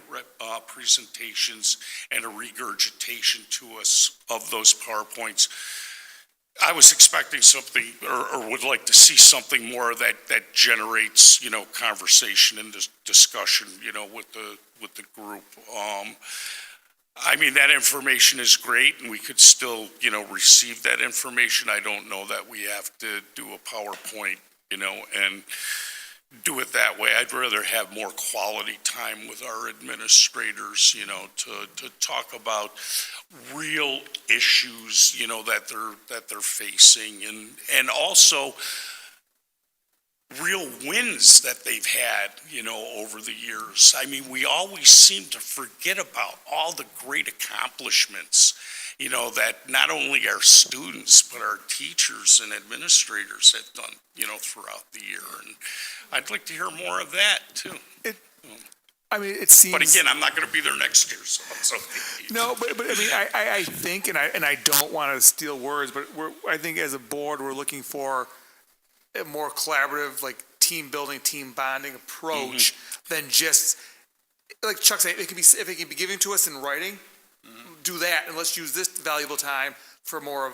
presentations and a regurgitation to us of those PowerPoints. I was expecting something, or would like to see something more that generates, you know, conversation and discussion, you know, with the group. I mean, that information is great, and we could still, you know, receive that information. I don't know that we have to do a PowerPoint, you know, and do it that way. I'd rather have more quality time with our administrators, you know, to talk about real issues, you know, that they're facing, and also real wins that they've had, you know, over the years. I mean, we always seem to forget about all the great accomplishments, you know, that not only our students, but our teachers and administrators have done, you know, throughout the year. And I'd like to hear more of that too. I mean, it seems. But again, I'm not going to be there next year, so. No, but I mean, I think, and I don't want to steal words, but I think as a board, we're looking for a more collaborative, like team building, team bonding approach than just, like Chuck said, if it can be given to us in writing, do that, and let's use this valuable time for more of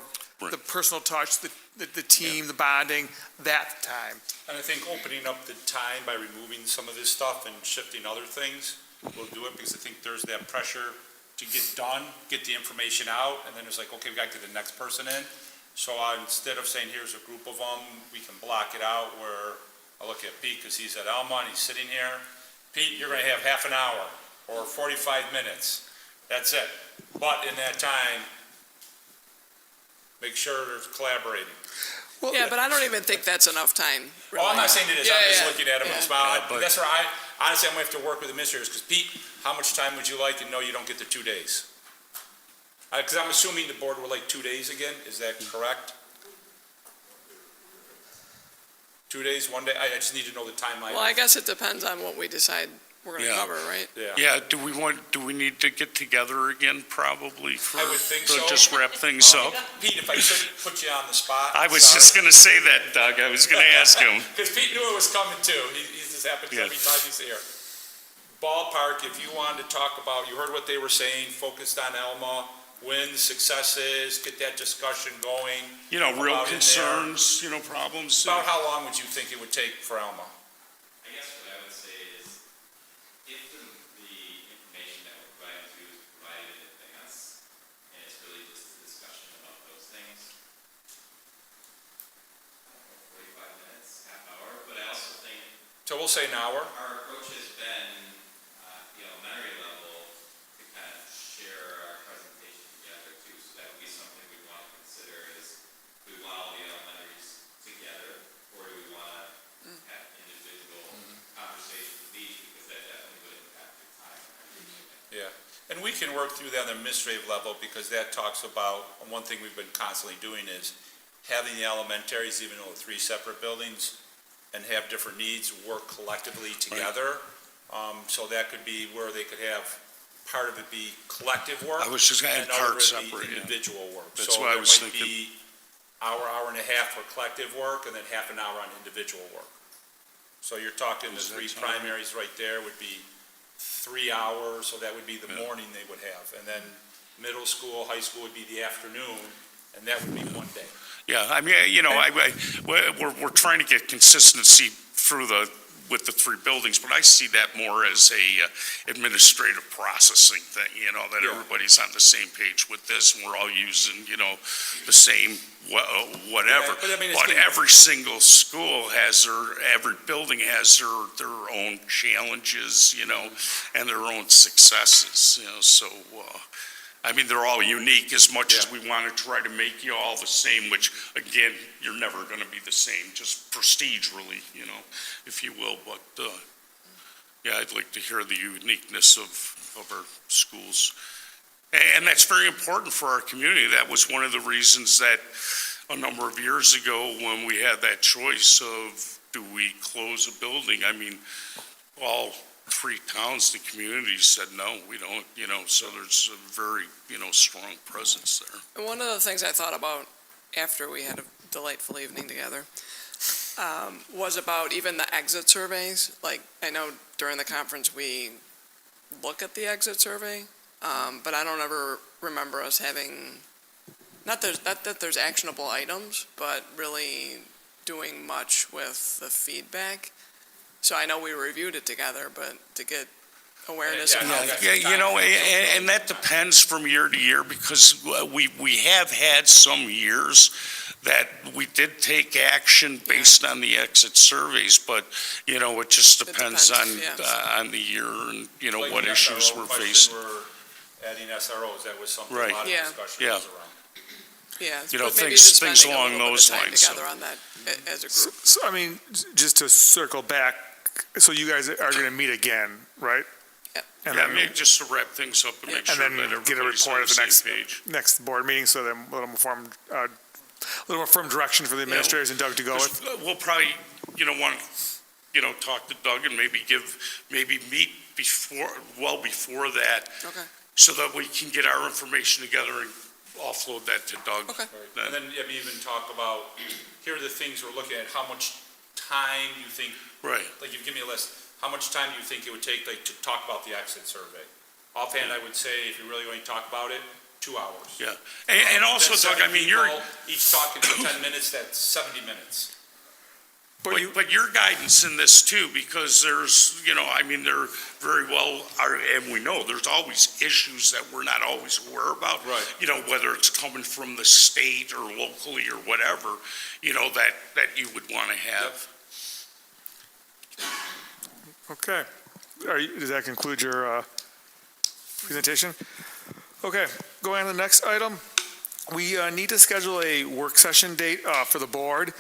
the personal touch, the team, the bonding, that time. And I think opening up the time by removing some of this stuff and shifting other things will do it, because I think there's that pressure to get done, get the information out, and then it's like, okay, we got to get the next person in. So instead of saying, here's a group of them, we can block it out where I look at Pete, because he's at Elma and he's sitting here. Pete, you're going to have half an hour or 45 minutes. That's it. But in that time, make sure there's collaborating. Yeah, but I don't even think that's enough time. Well, I'm not saying it is, I'm just looking at him and smiling. but- That's where honestly, I'm gonna have to work with administrators, because Pete, how much time would you like? And no, you don't get the 2 days. Because I'm assuming the board would like 2 days again, is that correct? 2 days, 1 day, I just need to know the timeline. Well, I guess it depends on what we decide we're gonna Yeah. cover, right? Yeah, do we need to get together again probably for, I would think to so. just wrap things up? Pete, if I could put you on the spot. I was just gonna say that, Doug, I was gonna ask him. Because Pete knew it was coming too. He just happens Yeah. every time he's here. Ballpark, if you wanted to talk about, you heard what they were saying, focused on Elma, wins, successes, get that discussion going. You know, real About in there. concerns, you know, problems. About how long would you think it would take for Elma? I guess what I would say is, if the information that we're providing to you is provided in advance, and it's really just a discussion about those things, I don't know, 45 minutes, half hour, but I also think So we'll say an hour. our approach has been, at the elementary level, to kind of share our presentation together too, so that would be something we'd want to consider is, do we want all the elementaries together, or do we want to have individual conversations with each, because that definitely would impact your time and everything. Yeah, and we can work through that on the administrative level, because that talks about, one thing we've been constantly doing is having the elementaries, even though 3 separate buildings, and have different needs, work collectively together. So that could be where they could have, part of it be collective work. I was just gonna add and other part of it be separate, yeah. individual work. That's what I was thinking. So there might be hour and a half for collective work, and then half an hour on individual work. So you're talking the Does that 3 sound right? primaries right there would be 3 hours, so that would be the morning they would have. And then middle school, high school would be the afternoon, and that would be 1 day. Yeah, I mean, you know, we're trying to get consistency through with the 3 buildings, but I see that more as a administrative processing thing, you know, that Yeah. everybody's on the same page with this, and we're all using, you know, the same whatever. Yeah, but I mean, it's But getting- every single school has every building has their own challenges, you know, and their own successes, you know, so, I mean, they're all unique as much as Yeah. we want to try to make you all the same, which, again, you're never going to be the same, just procedurally, you know, if you will. But, yeah, I'd like to hear the uniqueness of our schools. And that's very important for our community. That was one of the reasons that a number of years ago, when we had that choice of, do we close a building? I mean, all 3 towns, the community said, no, we don't, you know, so there's a very, you know, strong presence there. And one of the things I thought about after we had a delightful evening together was about even the exit surveys. Like, I know during the conference, we look at the exit survey, but I don't ever remember us having, not that there's actionable items, but really doing much with the feedback. So I know we reviewed it together, but to get awareness of how. Yeah, you know, and that depends from year to year, because we have had some years that we did take action based on the exit surveys, but, you know, it just depends depends, yeah. on the year and, you know, Like what the issues SRO we're question, facing. We're adding SROs, that was something a Right. lot of Yeah. discussion Yeah. was around. Yeah, You know, but maybe things just spending a along little bit of those time lines, so. together on that as a group. So, I mean, just to circle back, so you guys are gonna meet again, right? Yep. And Yeah, then, maybe just to wrap things up and make and sure then that get a everybody's report on at the the same page. next board meeting, so then a little more firm direction for the administrators and Doug to go with. We'll probably, you know, want to, you know, talk to Doug and maybe meet well before that, Okay, so that we can get our information together and offload that to Doug. okay. And then maybe even talk about, here are the things we're looking at, how much time you think, Right. like you give me a list, how much time do you think it would take, like, to talk about the exit survey? Offhand, I would say, if you're really going to talk about it, 2 hours. Yeah. And also, That's Doug, I 7 mean, you're, people, each talking for 10 minutes, that's 70 minutes. but your guidance in this too, because there's, you know, I mean, there very well are, and we know there's always issues that we're not always aware about. Right. You know, whether it's coming from the state or locally or whatever, you know, that you would want to have. Okay. Does that conclude your presentation? Okay, going on to the next item. We need to schedule a work session date for the board.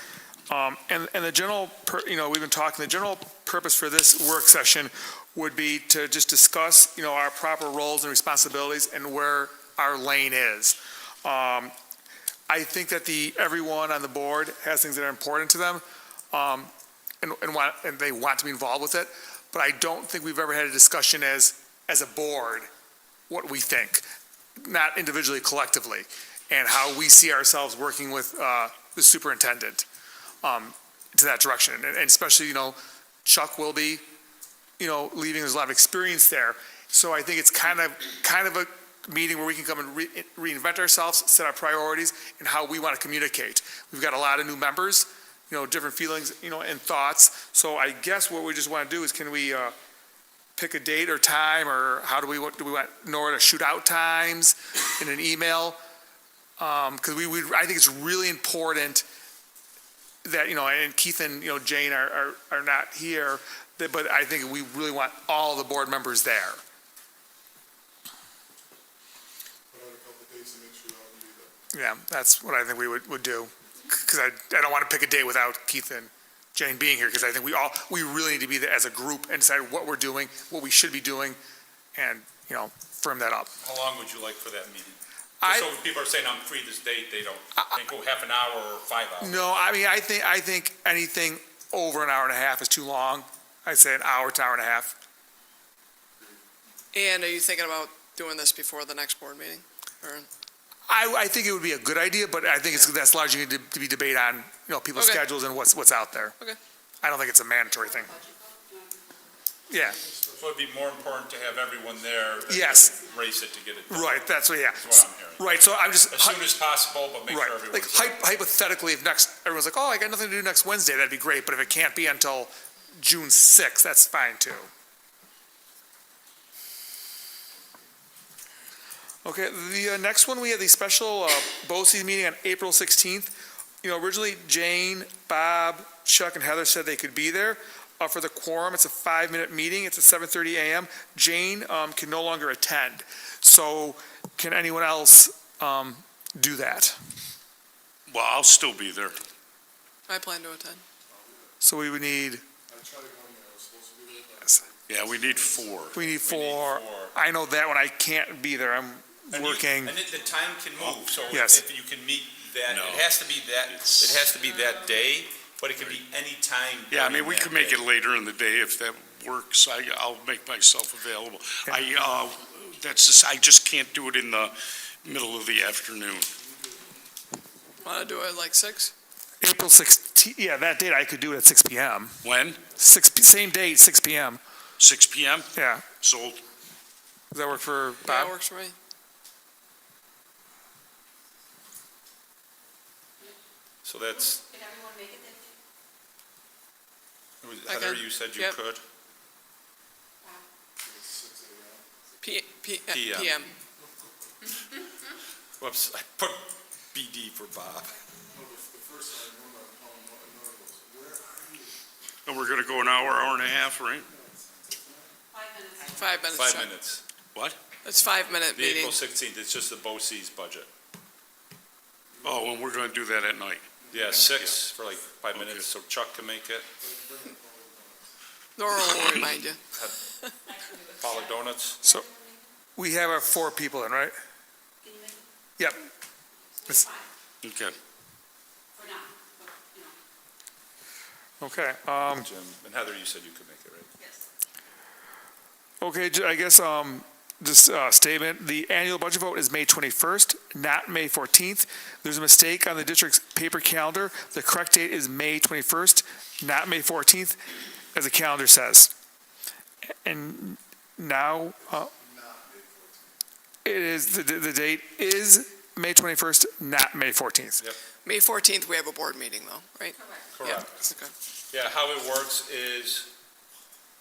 And the general, we've been talking, the general purpose for this work session would be to just discuss, our proper roles and responsibilities and where our lane is. I think that everyone on the board has things that are important to them, and they want to be involved with it, but I don't think we've ever had a discussion as a board, what we think, not individually, collectively, and how we see ourselves working with the superintendent to that direction. And especially, Chuck will be, leaving. There's a lot of experience there. So I think it's kind of a meeting where we can come and reinvent ourselves, set our priorities, and how we want to communicate. We've got a lot of new members, different feelings, and thoughts. So I guess what we just want to do is, can we pick a date or time, or do we want Nora to shoot out times in an email? Because I think it's really important that, and Keith and, Jane are not here, but I think we really want all the board members there. Yeah, that's what I think we would do, because I don't want to pick a day without Keith and Jane being here, because I think we really need to be there as a group and decide what we're doing, what we should be doing, and, firm that up. How long would you like for that meeting? Just so people are saying I'm free this date, they don't think, half an hour or 5 hours. No, I think anything over an hour and a half is too long. I'd say an hour to hour and a half. And are you thinking about doing this before the next board meeting? Or? I think it would be a good idea, but I think that's largely to be debate on, people's Okay. schedules and what's out there. Okay. I don't think it's a mandatory thing. Yeah, So it'd be more important to have everyone there than Yes. to race it to get it done. right, that's what, yeah. That's what I'm hearing. Right, so I'm just, As soon as possible, but make right, sure like everyone's there. hypothetically, if everyone's like, oh, I got nothing to do next Wednesday, that'd be great, but if it can't be until June 6th, that's fine too. Okay, the next one, we have the special BOCES meeting on April 16th. Originally Jane, Bob, Chuck, and Heather said they could be there. For the quorum, it's a 5-minute meeting. It's at 7:30 a.m. Jane can no longer attend. So can anyone else do that? Well, I'll still be there. I plan to attend. So we would need, Yeah, we need 4. we need 4. four. I know that one, I can't be there. I'm working. And the time can move, so Yes. if you can meet that, No. it has to be that day, but it can be any time. Yeah, I mean, during we that could make day. it later in the day if that works. I'll make myself available. I just can't do it in the middle of the afternoon. Want to do it like 6? April 16th, yeah, that date I could do it at 6 p.m. When? Same date, 6 p.m. 6 PM? Yeah. Sold. Does that work for Yeah, Bob? it works for me. So that's, Can everyone make it that day? Heather, can. you said you Yep. could? PM. PM. Whoops, I put BD for Bob. And we're gonna go an hour and a half, right? 5 minutes. 5 Chuck. minutes. What? It's 5-minute The meeting. April 16th, it's just the BOCES budget. Oh, and we're gonna do that at night. Yeah, 6 for like 5 minutes, so Chuck can make it. Nora will remind you. Paula Donuts. So we have our 4 people in, right? Yep. Okay. Okay, Jim, and Heather, you said you could make it, right? okay, I guess, just statement, the annual budget vote is May 21st, not May 14th. There's a mistake on the district's paper calendar. The correct date is May 21st, not May 14th, as the calendar says. And now, it is, the date is May 21st, not May 14th. May 14th, we have a board meeting though, right? Correct. Okay. Yeah, how it works is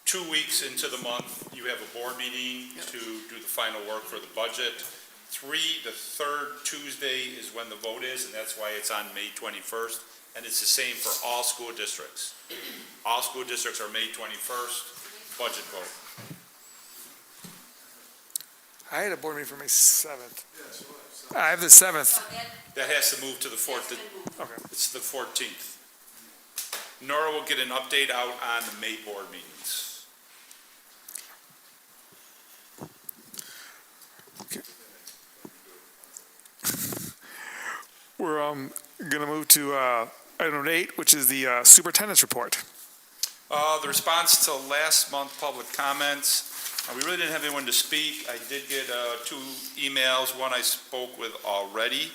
2 weeks into the month, you have a board meeting to do the final work for the budget. The third Tuesday is when the vote is, and that's why it's on May 21st. And it's the same for all school districts. All school districts are May 21st, budget vote. I had a board meeting for May 7th. I have the 7th. That has to move to the 4th, Okay. it's the 14th. Nora will get an update out on the May board meetings. We're gonna move to item 8, which is the superintendent's report. The response to last month's public comments, we really didn't have anyone to speak. I did get 2 emails. One I spoke with already,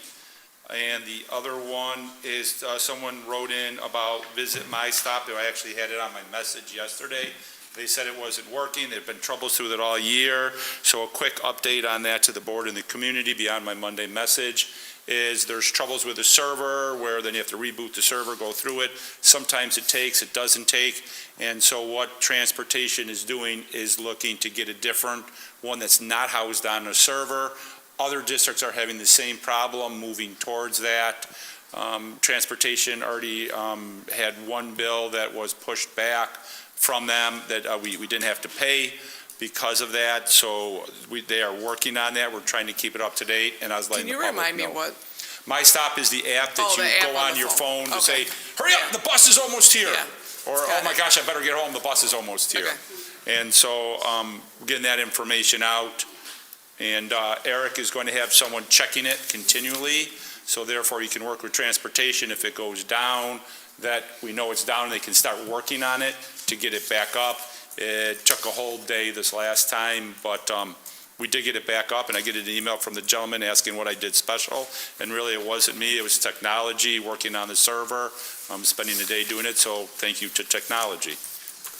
and the other one is someone wrote in about Visit My Stop. I actually had it on my message yesterday. They said it wasn't working. There've been troubles with it all year. So a quick update on that to the board and the community beyond my Monday message is there's troubles with the server where then you have to reboot the server, go through it. Sometimes it takes, it doesn't take. And so what transportation is doing is looking to get a different one that's not housed on a server. Other districts are having the same problem, moving towards that. Transportation already had one bill that was pushed back from them that we didn't have to pay because of that. So they are working on that. We're trying to keep it up to date. And I was letting the public know. Can you remind me what? My Stop is the app that the you app go on on the your phone to Okay. say, hurry up, the bus is almost here. Yeah. Or, oh my gosh, I better get home, the bus is almost here. Okay. And so getting that information out. And Eric is going to have someone checking it continually. So therefore, you can work with transportation. If it goes down, that we know it's down and they can start working on it to get it back up. It took a whole day this last time, but we did get it back up, and I get an email from the gentleman asking what I did special, and really it wasn't me, it was technology working on the server. I'm spending the day doing it, so thank you to technology.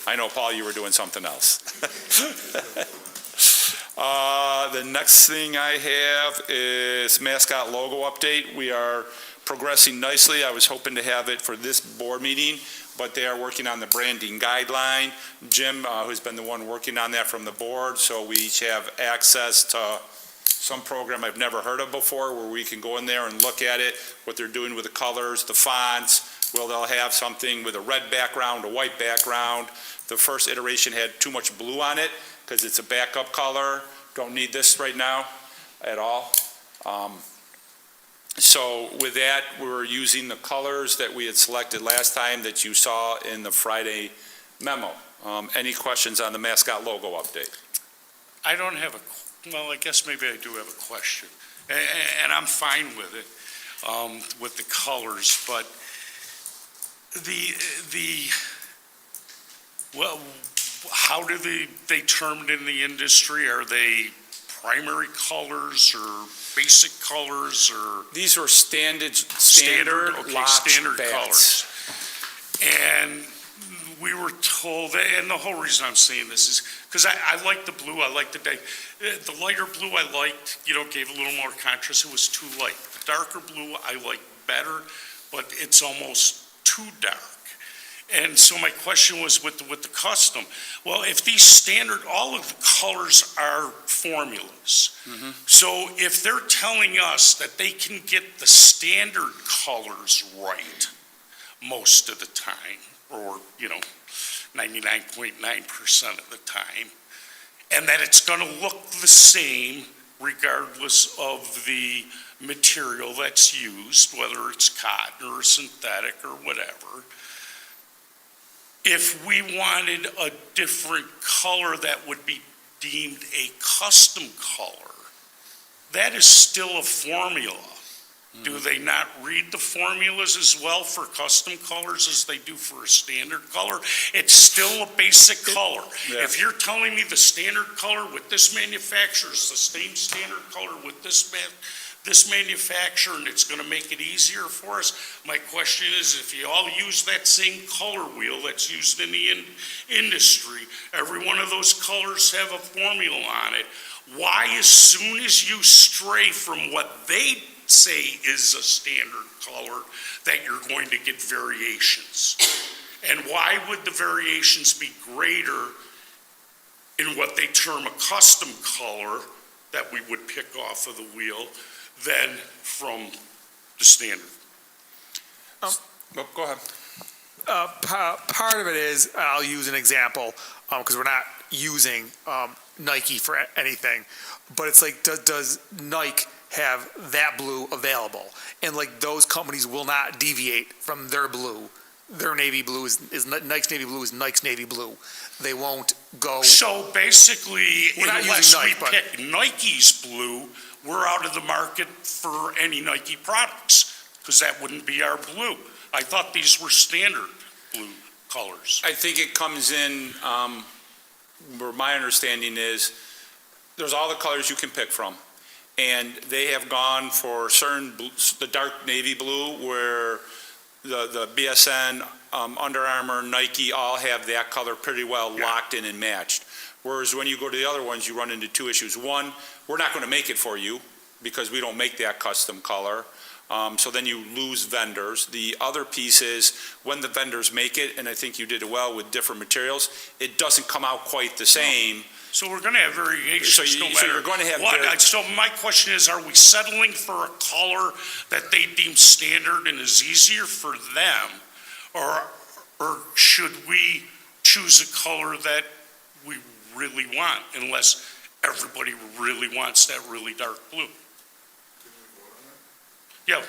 I know, Paul, you were doing something else. The next thing I have is mascot logo update. We are progressing nicely. I was hoping to have it for this board meeting, but they are working on the branding guideline. Jim, who's been the one working on that from the board, so we each have access to some program I've never heard of before where we can go in there and look at it, what they're doing with the colors, the fonts. Well, they'll have something with a red background, a white background. The first iteration had too much blue on it because it's a backup color. Don't need this right now at all. So with that, we're using the colors that we had selected last time that you saw in the Friday memo. Any questions on the mascot logo update? I don't have well, I guess maybe I do have a question, and I'm fine with it, with the colors, but well, how do they termed in the industry? Are they primary colors or basic colors or? These were standard Okay, standard bats. colors. And we were told, and the whole reason I'm saying this is because I like the blue, I like the lighter blue I liked, gave a little more contrast. It was too light. The darker blue I like better, but it's almost too dark. And so my question was with the custom. Well, if these standard, all of the colors are formulas. Mm-hmm. So if they're telling us that they can get the standard colors right most of the time, or 99.9% of the time, and that it's going to look the same regardless of the material that's used, whether it's cotton or synthetic or whatever. If we wanted a different color that would be deemed a custom color, that is still a formula. Do they not read the formulas as well for custom colors as they do for a standard color? It's still a basic color. Yeah. If you're telling me the standard color with this manufacturer is the same standard color with this manufacturer, and it's going to make it easier for us, my question is, if you all use that same color wheel that's used in the industry, every one of those colors have a formula on it, why as soon as you stray from what they say is a standard color that you're going to get variations? And why would the variations be greater in what they term a custom color that we would pick off of the wheel than from the standard? Go ahead. Part of it is, I'll use an example, because we're not using Nike for anything, but it's like, does Nike have that blue available? And like those companies will not deviate from their blue their navy blue is Nike's navy blue is Nike's navy blue. They won't go, So basically, We're not unless using we Nike, but- pick Nike's blue, we're out of the market for any Nike products, because that wouldn't be our blue. I thought these were standard blue colors. I think it comes in, where my understanding is, there's all the colors you can pick from. And they have gone for certain, the dark navy blue, where the BSN, Under Armour, Nike, all have that color pretty well locked in and matched. Whereas when you go to the other ones, you run into two issues. One, we're not going to make it for you, because we don't make that custom color. So then you lose vendors. The other piece is, when the vendors make it, and I think you did it well with different materials, it doesn't come out quite the same. So we're going to have variations So no you- matter so you're going to have what. So my question is, are we settling for a color that they deem standard and is easier for them? Or should we choose a color that we really want, unless everybody really wants that really dark blue? Yeah,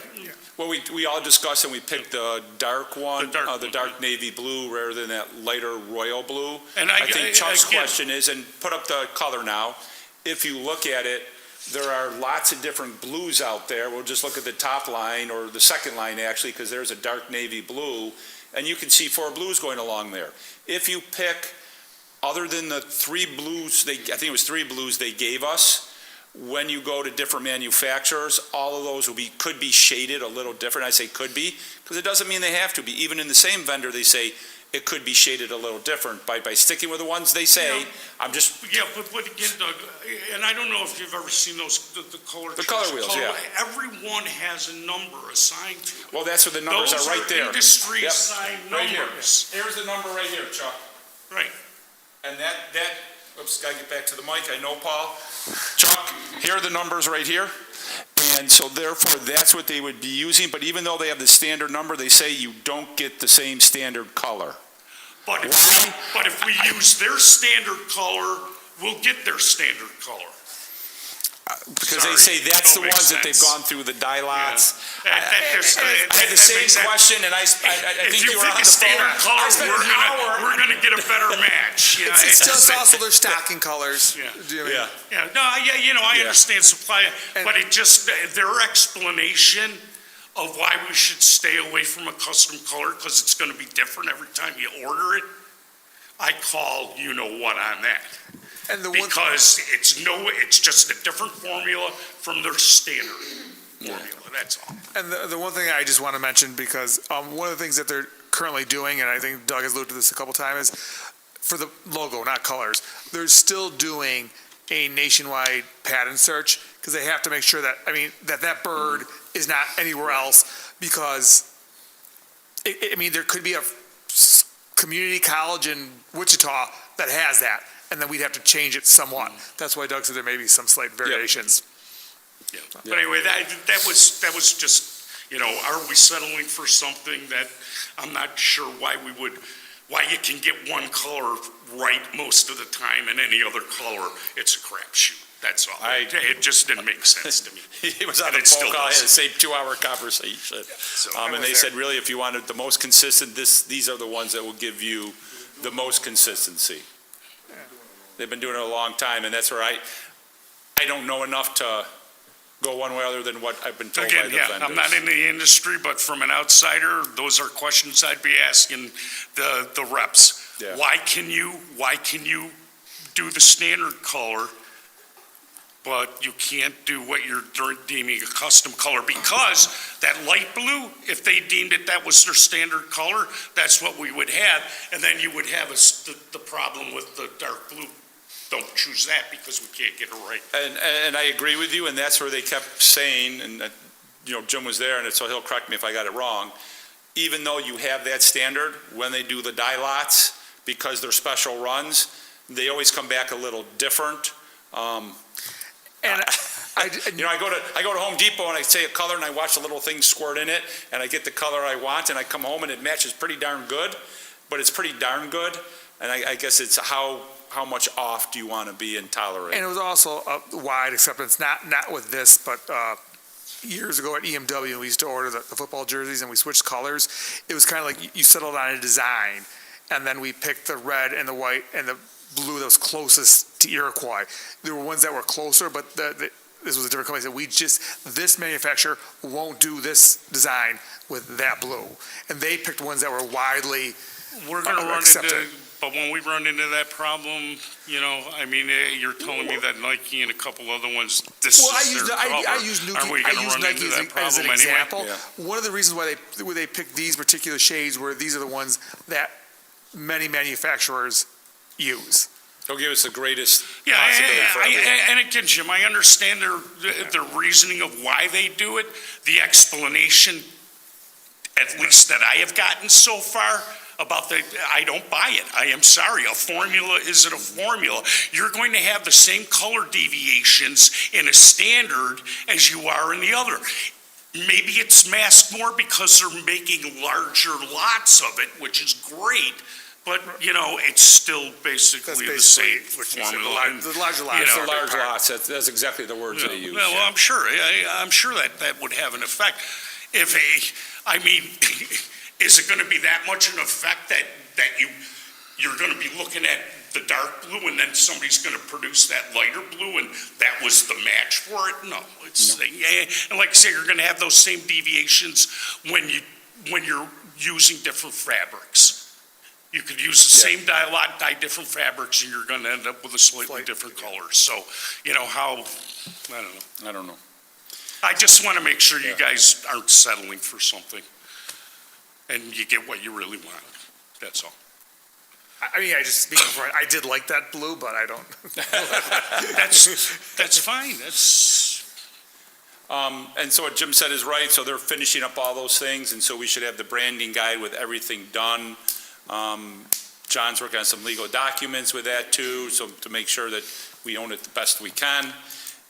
Well, we all discussed and we picked the dark one, The the dark dark blue. navy blue rather than that lighter royal blue. and I think Chuck's again, question is, and put up the color now, if you look at it, there are lots of different blues out there. We'll just look at the top line, or the second line actually, because there's a dark navy blue, and you can see 4 blues going along there. If you pick, other than the 3 blues, I think it was 3 blues they gave us, when you go to different manufacturers, all of those could be shaded a little different. I say could be, because it doesn't mean they have to be. Even in the same vendor, they say it could be shaded a little different by sticking with the ones they say. Yeah. I'm just, Yeah, but again, Doug, and I don't know if you've ever seen those, the color The charts. color wheels, yeah. Everyone has a number assigned to it. well, that's where the numbers Those are right there. industry Yep. assigned Right here. numbers. Here's the number right here, Chuck. Right. And that, oops, gotta get back to the mic, I know, Paul. Chuck, here are the numbers right here. And so therefore, that's what they would be using, but even though they have the standard number, they say you don't get the same standard color. But Why? if we use their standard color, we'll get their standard color. Because they say that's the Don't make ones that they've sense. gone through, the die lots. That just- I had the that same makes sense. question, and I If think you you were pick on a the phone. standard color, I spent an hour. we're gonna get a better match. You know, it's just also their stocking colors. Yeah. Do you know what I mean? Yeah. Yeah, no, I Yeah. understand supply, And- but it just, their explanation of why we should stay away from a custom color, because it's gonna be different every time you order it, I call you-know-what on that. And the one, Because it's just a different formula from their standard formula, that's all. and the one thing I just want to mention, because one of the things that they're currently doing, and I think Doug has alluded to this a couple times, is for the logo, not colors, they're still doing a nationwide pattern search, because they have to make sure that, that bird is not anywhere else, because, there could be a community college in Wichita that has that, and then we'd have to change it somewhat. That's why Doug said there may be some slight variations. Yeah. But anyway, that was just, are we settling for something that I'm not sure why you can get one color right most of the time and any other color, it's a crapshoot. That's all. It just didn't make sense to me. He was on And a it still phone call, I had the doesn't. same 2-hour conversation. So, And they said, really, if you wanted the most consistent, these are the ones that will give you the most consistency. They've been doing it a long time, and that's where I don't know enough to go one way other than what I've been told by Again, the yeah, vendors. I'm not in the industry, but from an outsider, those are questions I'd be asking the reps. Yeah. Why can you do the standard color, but you can't do what you're deeming a custom color? Because that light blue, if they deemed it that was their standard color, that's what we would have, and then you would have the problem with the dark blue. Don't choose that because we can't get it right. And I agree with you, and that's where they kept saying, and, Jim was there, and so he'll correct me if I got it wrong, even though you have that standard, when they do the die lots, because they're special runs, they always come back a little different. And I go to Home Depot and I say a color and I watch the little thing squirt in it and I get the color I want and I come home and it matches pretty darn good, but it's pretty darn good. And I guess it's how much off do you want to be and tolerate? it was also a wide acceptance, not with this, but years ago at EMW, we used to order the football jerseys and we switched colors. It was kind of like you settled on a design, and then we picked the red and the white and the blue that was closest to Iroquois. There were ones that were closer, but this was a different company. This manufacturer won't do this design with that blue. And they picked ones that were widely We're gonna run accepted. into, but when we run into that problem, you know, I mean, you're telling me that Nike and a couple other ones, this Well, I is use their I use cover. Nike, Are we I gonna use run Nike into that as an problem anyway? example. Yeah. One of the reasons why they picked these particular shades were these are the ones that many manufacturers use. They'll give us the greatest Yeah, possibility for everything. and again, Jim, I understand their reasoning of why they do it. The explanation, at least that I have gotten so far, about I don't buy it. I am sorry. A formula isn't a formula. You're going to have the same color deviations in a standard as you are in the other. Maybe it's masked more because they're making larger lots of it, which is great. But, you know, it's still basically the same formula. The larger lots. You It's know, the large lots, that's exactly the words they use. Well, I'm sure that would have an effect. I mean, is it gonna be that much an effect that you're gonna be looking at the dark blue and then somebody's gonna produce that lighter blue and that was the match for it? No, and like I say, you're gonna have those same deviations when you're using different fabrics. You could use the same dye different fabrics, and you're gonna end up with a slightly different color. So, you know, I don't know. I just wanna make sure you guys aren't settling for something, and you get what you really want. That's all. I mean, I just speaking for it. I did like that blue, but I don't. That's fine, And so what Jim said is right, so they're finishing up all those things, and so we should have the branding guide with everything done. John's working on some legal documents with that too, so to make sure that we own it the best we can.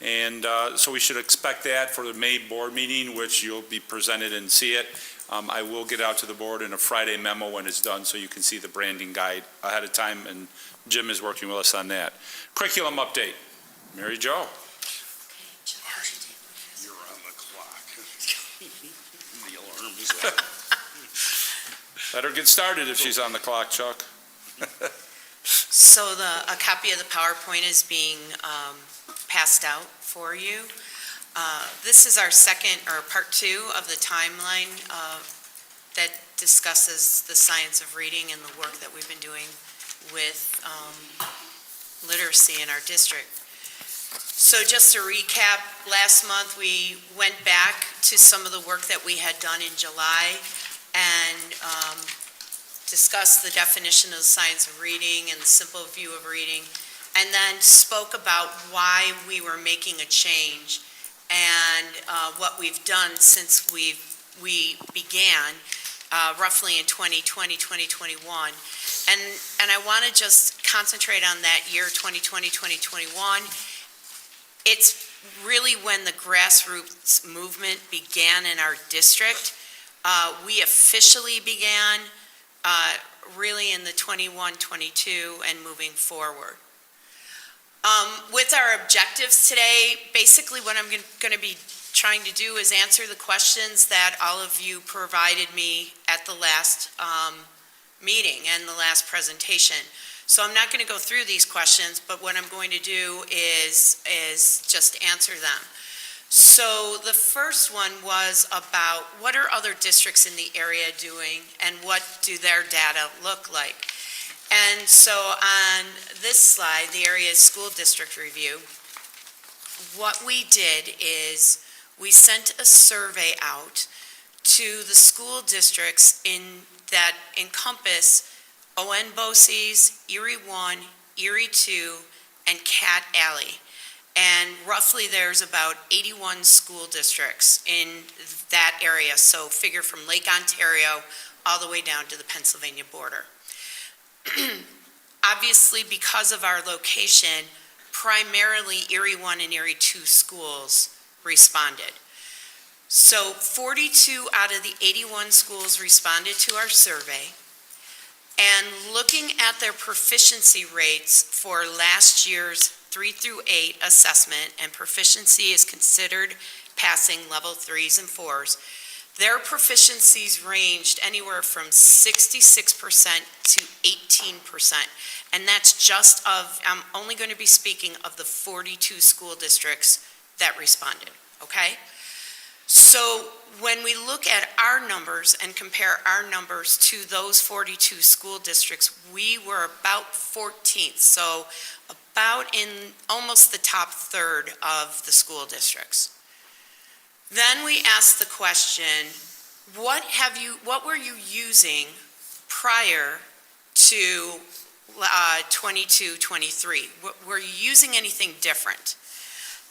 And so we should expect that for the May board meeting, which you'll be presented and see it. I will get out to the board in a Friday memo when it's done, so you can see the branding guide ahead of time, and Jim is working with us on that. Curriculum update, Mary Jo. you're on the clock. The alarm is up. Let her get started if she's on the clock, Chuck. So a copy of the PowerPoint is being passed out for you. This is our part two of the timeline that discusses the science of reading and the work that we've been doing with literacy in our district. So just to recap, last month we went back to some of the work that we had done in July and discussed the definition of the science of reading and the simple view of reading, and then spoke about why we were making a change and what we've done since we began roughly in 2020, 2021. And I want to just concentrate on that year, 2020, 2021. It's really when the grassroots movement began in our district. We officially began really in the 21, 22 and moving forward. With our objectives today, basically what I'm going to be trying to do is answer the questions that all of you provided me at the last meeting and the last presentation. So I'm not going to go through these questions, but what I'm going to do is just answer them. So the first one was about what are other districts in the area doing and what do their data look like? And so on this slide, the area school district review, what we did is we sent a survey out to the school districts that encompass ON BOCES, Erie 1, Erie 2, and Cat Alley. And roughly there's about 81 school districts in that area, so figure from Lake Ontario all the way down to the Pennsylvania border. Obviously, because of our location, primarily Erie 1 and Erie 2 schools responded. So 42 out of the 81 schools responded to our survey. And looking at their proficiency rates for last year's 3 through 8 assessment, and proficiency is considered passing level 3s and 4s, their proficiencies ranged anywhere from 66% to 18%. And that's just I'm only going to be speaking of the 42 school districts that responded, okay? So when we look at our numbers and compare our numbers to those 42 school districts, we were about 14th, so about in almost the top third of the school districts. Then we asked the question, what were you using prior to 22-23? Were you using anything different?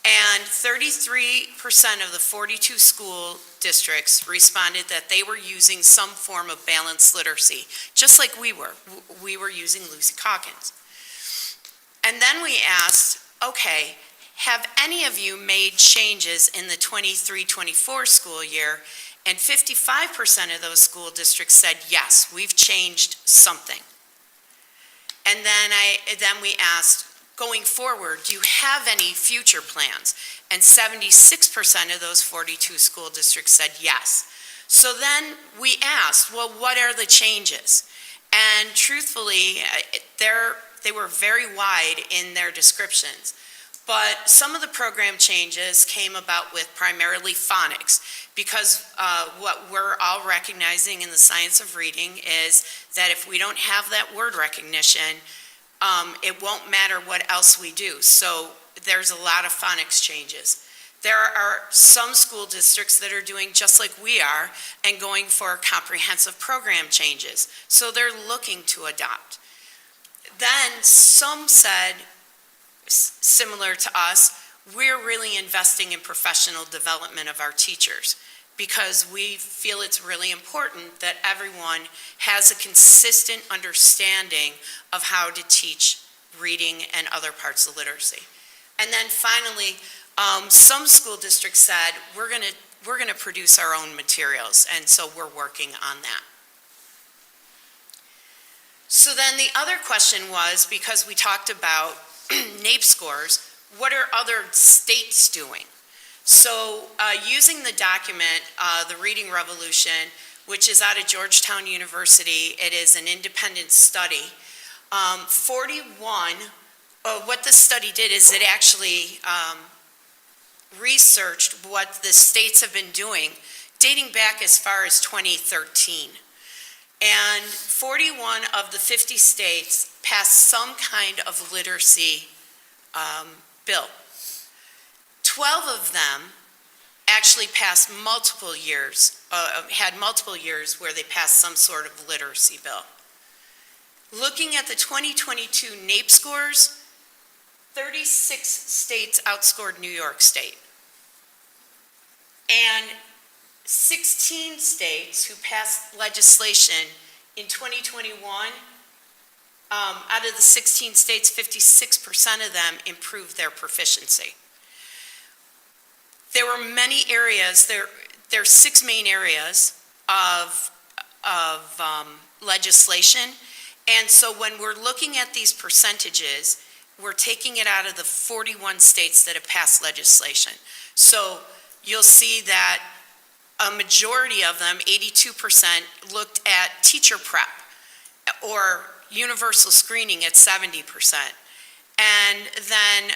And 33% of the 42 school districts responded that they were using some form of balanced literacy, just like we were. We were using Lucy Calkins. And then we asked, okay, have any of you made changes in the 23-24 school year? And 55% of those school districts said, yes, we've changed something. And then we asked, going forward, do you have any future plans? And 76% of those 42 school districts said yes. So then we asked, well, what are the changes? And truthfully, they were very wide in their descriptions. But some of the program changes came about with primarily phonics, because what we're all recognizing in the science of reading is that if we don't have that word recognition, it won't matter what else we do. So there's a lot of phonics changes. There are some school districts that are doing just like we are and going for comprehensive program changes. So they're looking to adopt. Then some said, similar to us, we're really investing in professional development of our teachers because we feel it's really important that everyone has a consistent understanding of how to teach reading and other parts of literacy. And then finally, some school districts said, we're gonna produce our own materials, and so we're working on that. So then the other question was, because we talked about NAEP scores, what are other states doing? So using the document, The Reading Revolution, which is out of Georgetown University, it is an independent study. 41, what the study did is it actually researched what the states have been doing, dating back as far as 2013. And 41 of the 50 states passed some kind of literacy bill. 12 of them actually passed multiple years, had multiple years where they passed some sort of literacy bill. Looking at the 2022 NAEP scores, 36 states outscored New York State. And 16 states who passed legislation in 2021, out of the 16 states, 56% of them improved their proficiency. There were many areas, there are 6 main areas of legislation, and so when we're looking at these percentages, we're taking it out of the 41 states that have passed legislation. So you'll see that a majority of them, 82%, looked at teacher prep or universal screening at 70%. And then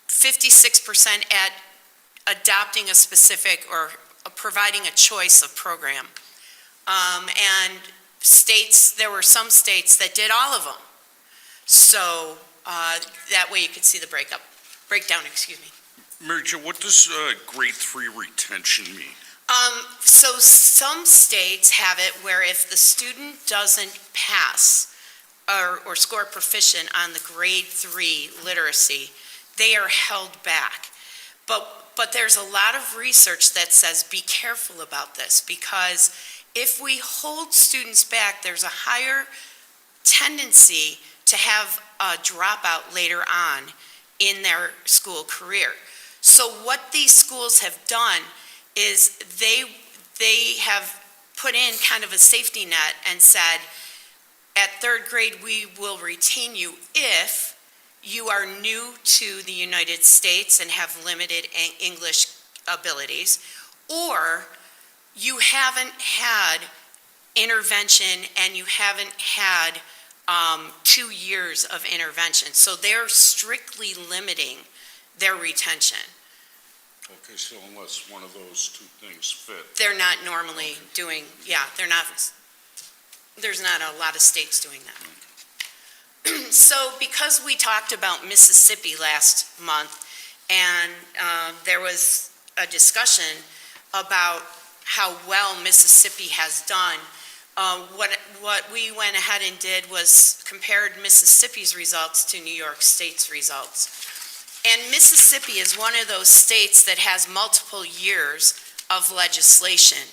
56% at adopting a specific or providing a choice of program. And states, there were some states that did all of them. So that way you could see the breakdown, excuse me. Mary Jo, what does grade 3 retention mean? So some states have it where if the student doesn't pass or score proficient on the grade 3 literacy, they are held back. But there's a lot of research that says be careful about this, because if we hold students back, there's a higher tendency to have a dropout later on in their school career. So what these schools have done is they have put in kind of a safety net and said, at 3rd grade, we will retain you if you are new to the United States and have limited English abilities, or you haven't had intervention and you haven't had 2 years of intervention. So they're strictly limiting their retention. Okay, so unless one of those two things fit. They're not normally doing, they're not, there's not a lot of states doing that. So because we talked about Mississippi last month, and there was a discussion about how well Mississippi has done, what we went ahead and did was compared Mississippi's results to New York State's results. And Mississippi is one of those states that has multiple years of legislation.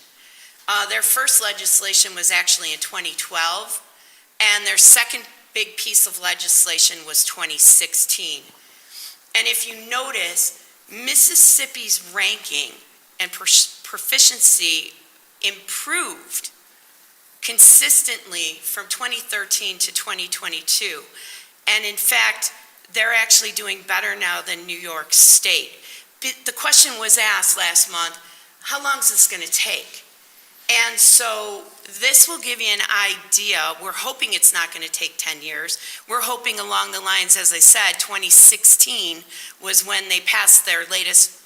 Their first legislation was actually in 2012, and their second big piece of legislation was 2016. And if you notice, Mississippi's ranking and proficiency improved consistently from 2013 to 2022. And in fact, they're actually doing better now than New York State. The question was asked last month, how long is this going to take? And so this will give you an idea. We're hoping it's not going to take 10 years. We're hoping along the lines, as I said, 2016 was when they passed their latest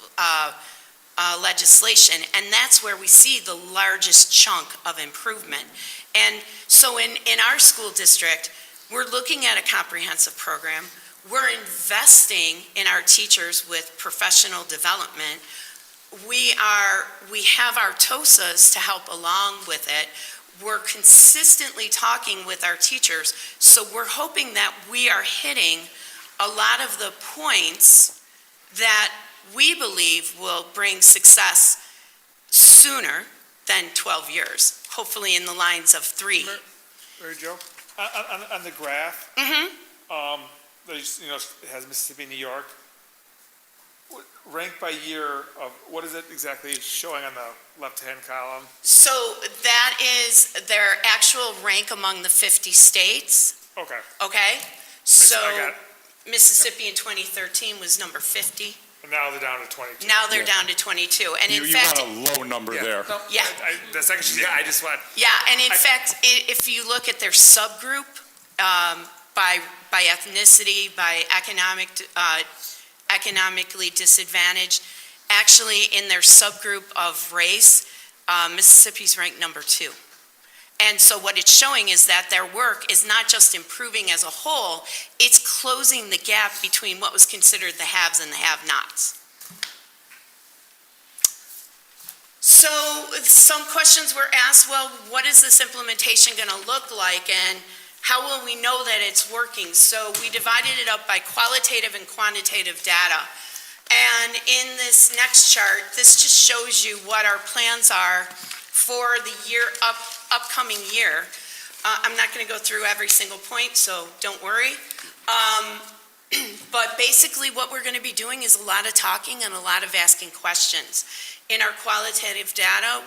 legislation, and that's where we see the largest chunk of improvement. And so in our school district, we're looking at a comprehensive program. We're investing in our teachers with professional development. We have our TOSAs to help along with it. We're consistently talking with our teachers, so we're hoping that we are hitting a lot of the points that we believe will bring success sooner than 12 years, hopefully in the lines of 3. Mary Jo, on the graph, there's, it has Mississippi, New York. Rank by year of, what is it exactly showing on the left-hand column? So that is their actual rank among the 50 states, Okay. okay? So I got it. Mississippi in 2013 was number 50. And now they're down to 22. Now they're down to 22. And in You fact, want a low number there. No, Yeah. The second she's got, I just want, and in fact, if you look at their subgroup, by ethnicity, by economically disadvantaged, actually in their subgroup of race, Mississippi's ranked number 2. And so what it's showing is that their work is not just improving as a whole, it's closing the gap between what was considered the haves and the have-nots. So some questions were asked, well, what is this implementation going to look like, and how will we know that it's working? So we divided it up by qualitative and quantitative data. And in this next chart, this just shows you what our plans are for the upcoming year. I'm not going to go through every single point, so don't worry. But basically what we're going to be doing is a lot of talking and a lot of asking questions. In our qualitative data,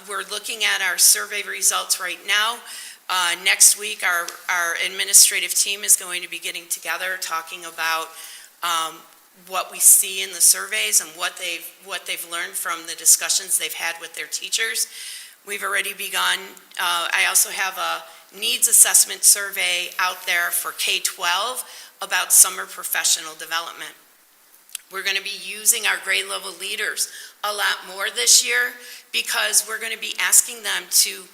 we're looking at our survey results right now. Next week, our administrative team is going to be getting together, talking about what we see in the surveys and what they've learned from the discussions they've had with their teachers. We've already begun. I also have a needs assessment survey out there for K-12 about summer professional development. We're going to be using our grade level leaders a lot more this year because we're going to be asking them to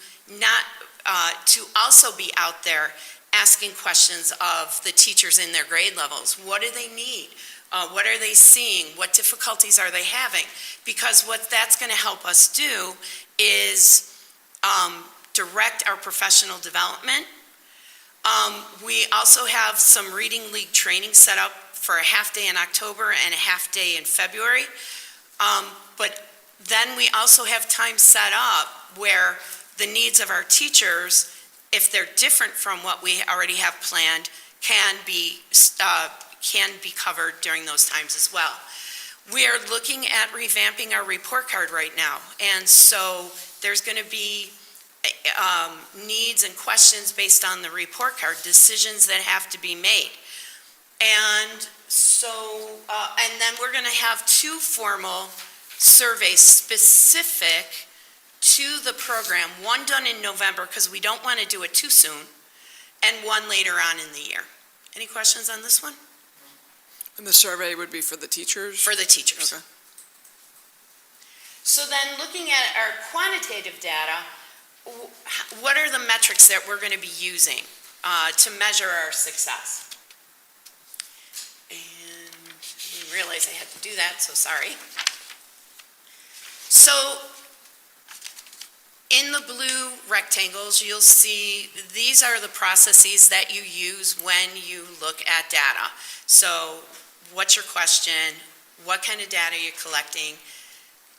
also be out there asking questions of the teachers in their grade levels. What do they need? What are they seeing? What difficulties are they having? Because what that's going to help us do is direct our professional development. We also have some Reading League training set up for a half day in October and a half day in February. But then we also have time set up where the needs of our teachers, if they're different from what we already have planned, can be covered during those times as well. We are looking at revamping our report card right now, and so there's going to be needs and questions based on the report card, decisions that have to be made. And So, and then we're going to have 2 formal surveys specific to the program, one done in November because we don't want to do it too soon, and one later on in the year. Any questions on this one? And the survey would be for the teachers? For the teachers. Okay. So then, looking at our quantitative data, what are the metrics that we're going to be using to measure our success? And I didn't realize I had to do that, so sorry. So in the blue rectangles, you'll see these are the processes that you use when you look at data. So what's your question? What kind of data you're collecting?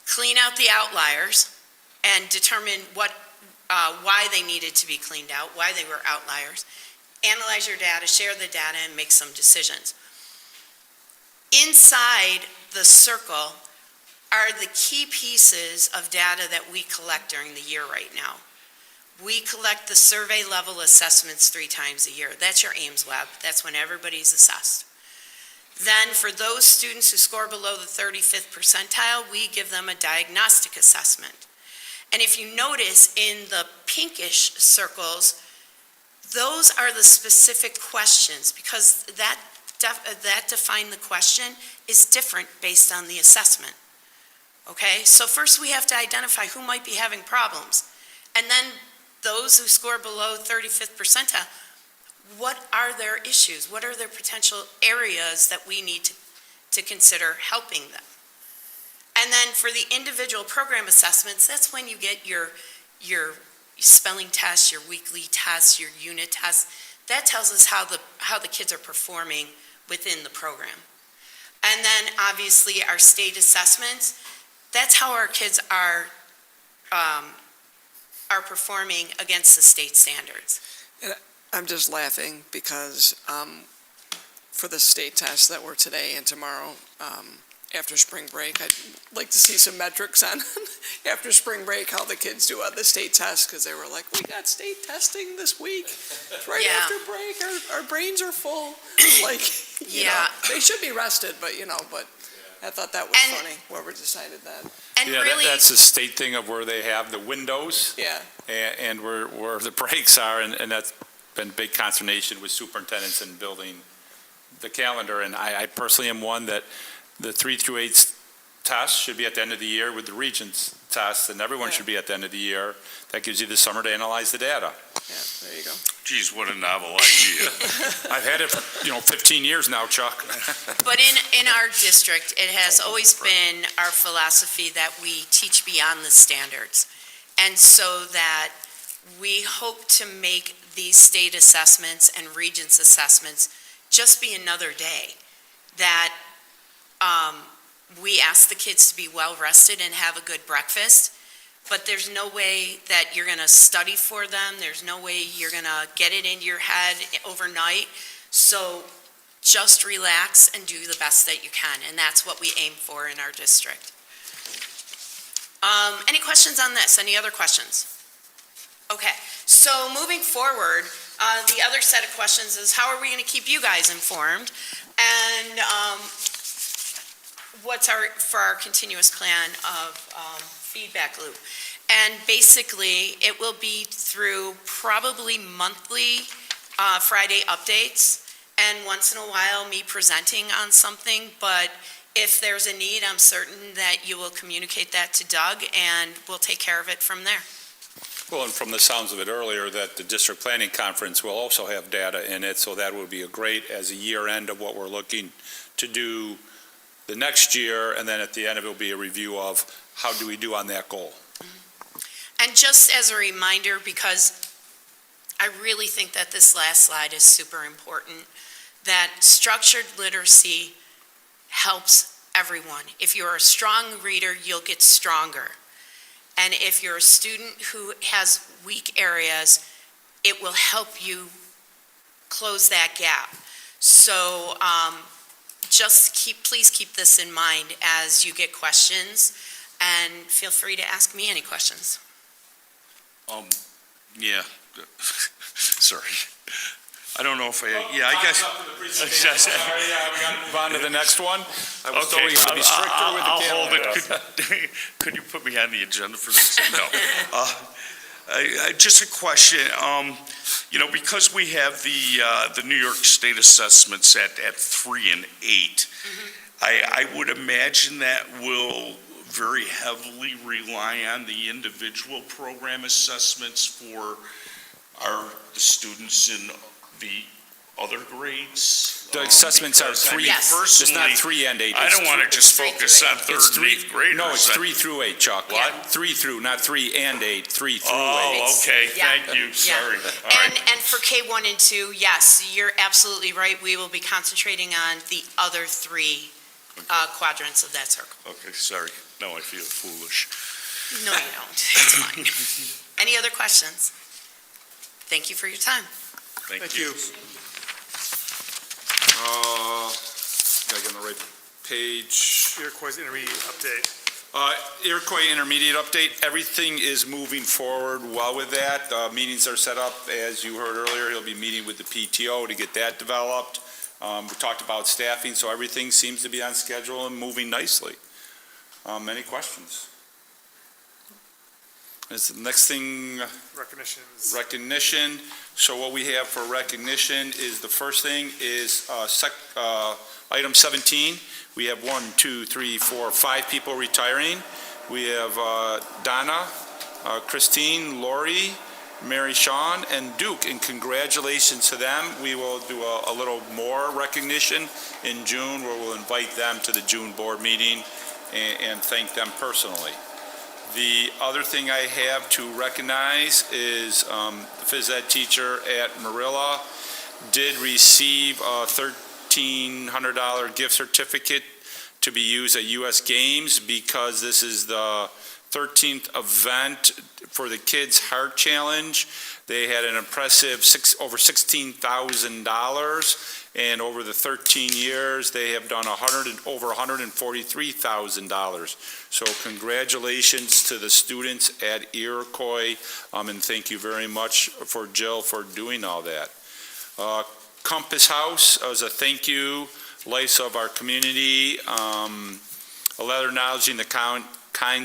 Clean out the outliers and determine why they needed to be cleaned out, why they were outliers. Analyze your data, share the data, and make some decisions. Inside the circle are the key pieces of data that we collect during the year right now. We collect the survey level assessments 3 times a year. That's your Ames Web. That's when everybody's assessed. Then for those students who score below the 35th percentile, we give them a diagnostic assessment. And if you notice in the pinkish circles, those are the specific questions because that define the question is different based on the assessment. Okay, so first we have to identify who might be having problems. And then those who score below 35th percentile, what are their issues? What are their potential areas that we need to consider helping them? And then for the individual program assessments, that's when you get your spelling tests, your weekly tests, your unit tests. That tells us how the kids are performing within the program. And then obviously our state assessments, that's how our kids are performing against the state standards. I'm just laughing because for the state tests that were today and tomorrow, after spring break, I'd like to see some metrics on after spring break, how the kids do on the state tests, because they were like, we got state testing this week. Right Yeah. after break, our brains are full. Like, you know, Yeah. they should be rested, but I thought that was And- funny, whoever decided that. And Yeah, really, that's the state thing of where they have the windows Yeah, and where the breaks are, and that's been big consternation with superintendents in building the calendar. And I personally am one that the 3 through 8 tests should be at the end of the year with the Regents tests, and everyone Yeah. should be at the end of the year. That gives you the summer to analyze the data. yeah, there you go. Geez, what a novel idea. I've had it for, 15 years now, Chuck. but in our district, it has always been our philosophy that we teach beyond the standards. And so that we hope to make these state assessments and Regents assessments just be another day. That we ask the kids to be well rested and have a good breakfast, but there's no way that you're going to study for them. There's no way you're going to get it into your head overnight. So just relax and do the best that you can, and that's what we aim for in our district. Any questions on this? Any other questions? Okay, so moving forward, the other set of questions is how are we going to keep you guys informed? And what's for our continuous plan of feedback loop? And basically, it will be through probably monthly Friday updates, and once in a while, me presenting on something, but if there's a need, I'm certain that you will communicate that to Doug, and we'll take care of it from there. Well, and from the sounds of it earlier, that the district planning conference will also have data in it, so that would be a great as a year end of what we're looking to do the next year, and then at the end of it will be a review of how do we do on that goal. And just as a reminder, because I really think that this last slide is super important, that structured literacy helps everyone. If you're a strong reader, you'll get stronger. And if you're a student who has weak areas, it will help you close that gap. So please keep this in mind as you get questions, and feel free to ask me any questions. Yeah, sorry. I don't know if I guess. Sorry, we gotta move on to the next one. I was told Okay, we gotta be stricter with the I'll hold calendar. it. Could you put me on the agenda for this? No. Just a question, because we have the New York State assessments at 3 and 8, I would imagine that will very heavily rely on the individual program assessments for the students in the other grades. The assessments are Because, I three, mean, Yes. it's not personally, 3 and 8. I don't want to just 3 focus through on 8. third It's and three, eighth graders. no, it's 3 through 8, Chuck. What? 3 through, not 3 and 8, 3 through 8. Oh, okay, Yeah. thank you, Yeah. sorry. All right. And for K1 and 2, yes, you're absolutely right. We will be concentrating on the other 3 quadrants of that circle. Okay, sorry, now I feel foolish. No, you don't. It's fine. Any other questions? Thank you for your time. Thank you. Gotta get on the right page. Iroquois intermediate update. Iroquois intermediate update, everything is moving forward well with that. Meetings are set up, as you heard earlier, he'll be meeting with the PTO to get that developed. We talked about staffing, so everything seems to be on schedule and moving nicely. Any questions? Is the next thing Recognitions. recognition? So what we have for recognition is, the first thing is item 17. We have 1, 2, 3, 4, 5 people retiring. We have Donna, Christine, Lori, Mary Shawn, and Duke, and congratulations to them. We will do a little more recognition in June, where we'll invite them to the June board meeting and thank them personally. The other thing I have to recognize is the phys ed teacher at Marilla did receive a $1,300 gift certificate to be used at U.S. Games, because this is the 13th event for the Kids Heart Challenge. They had an impressive over $16,000, and over the 13 years, they have done over $143,000. So congratulations to the students at Iroquois, and thank you very much for Jill for doing all that. Compass House, as a thank you, Lives of Our Community, a letter acknowledging the kind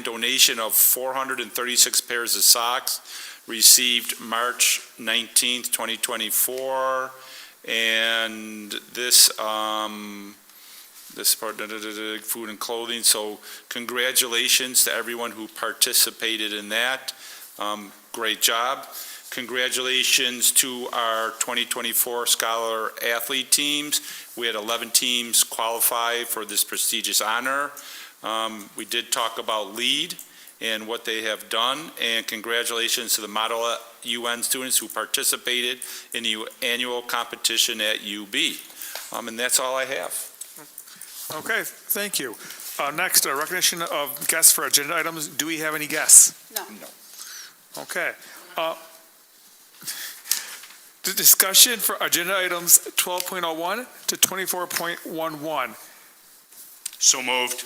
donation of 436 pairs of socks received March 19th, 2024. And this part, food and clothing. So congratulations to everyone who participated in that. Great job. Congratulations to our 2024 Scholar Athlete teams. We had 11 teams qualify for this prestigious honor. We did talk about LEAD and what they have done, and congratulations to the Model UN students who participated in the annual competition at UB. And that's all I have. Okay, thank you. Next, recognition of guests for agenda items. Do we have any guests? No. Okay. The discussion for agenda items 12.01 to 24.11. So moved.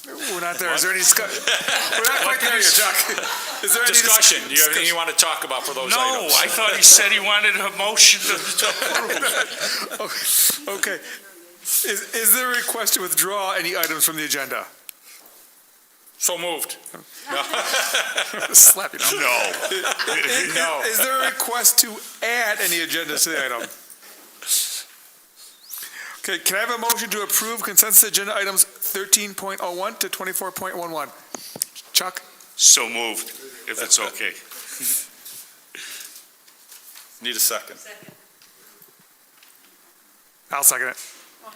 We're not there. Is there any discussion? We're not quite there yet, Chuck. Is there any Discussion, do you have anything you want to talk about for those No, items? I thought he said he wanted a motion to approve. Okay. Is there a request to withdraw any items from the agenda? So moved. Slap you down. No. No. Is there a request to add any agendas to the item? Okay, can I have a motion to approve consensus agenda items 13.01 to 24.11? Chuck? So moved, if it's okay. Need a second. I'll second it.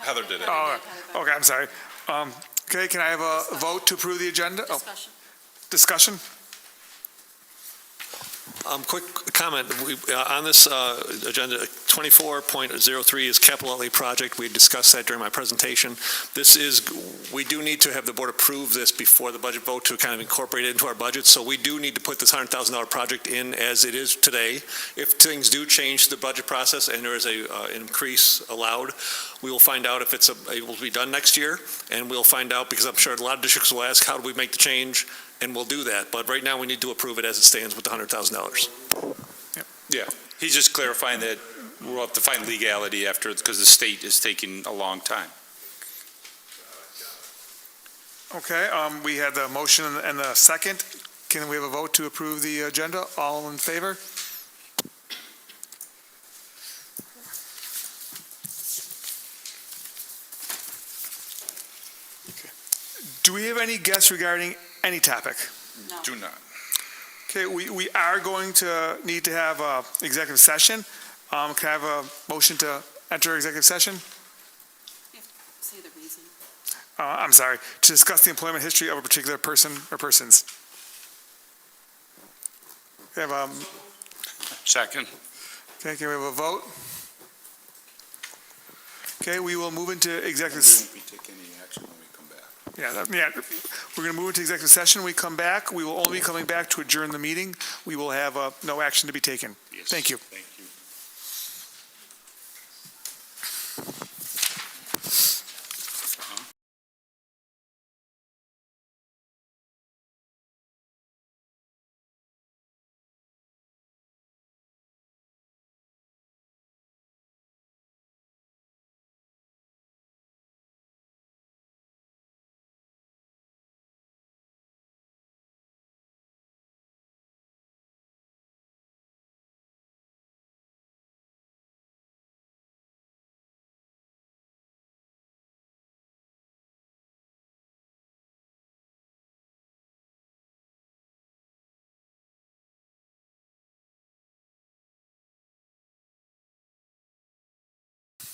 Heather did it. Oh, okay, I'm sorry. Okay, can I have a vote to approve the agenda? Oh, discussion? Quick comment, on this agenda, 24.03 is capital outlay project. We discussed that during my presentation. We do need to have the board approve this before the budget vote to kind of incorporate it into our budget. So we do need to put this $100,000 project in as it is today. If things do change the budget process and there is an increase allowed, we will find out if it's able to be done next year. And we'll find out, because I'm sure a lot of districts will ask, how do we make the change? And we'll do that. But right now, we need to approve it as it stands with the $100,000. Yeah, he's just clarifying that We'll have to find legality after, because the state is taking a long time. Okay, we had the motion and the second. Can we have a vote to approve the agenda? All in favor? Okay. Do we have any guests regarding any topic? Do not. Okay, we are going to need to have a executive session. Can I have a motion to enter executive session? Say the reason. I'm sorry, to discuss the employment history of a particular person or persons. We have, Second. okay, can we have a vote? Okay, we will move into We executive, won't be taking any action when we come back. yeah, we're going to move into executive session. When we come back, we will only be coming back to adjourn the meeting. We will have no action to be taken. Yes. Thank you. Thank you.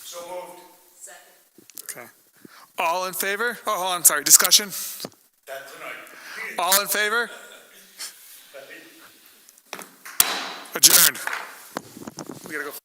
So moved. Okay. All in favor? Oh, hold on, sorry, discussion? That's tonight. All in favor? Adjourned. We gotta go.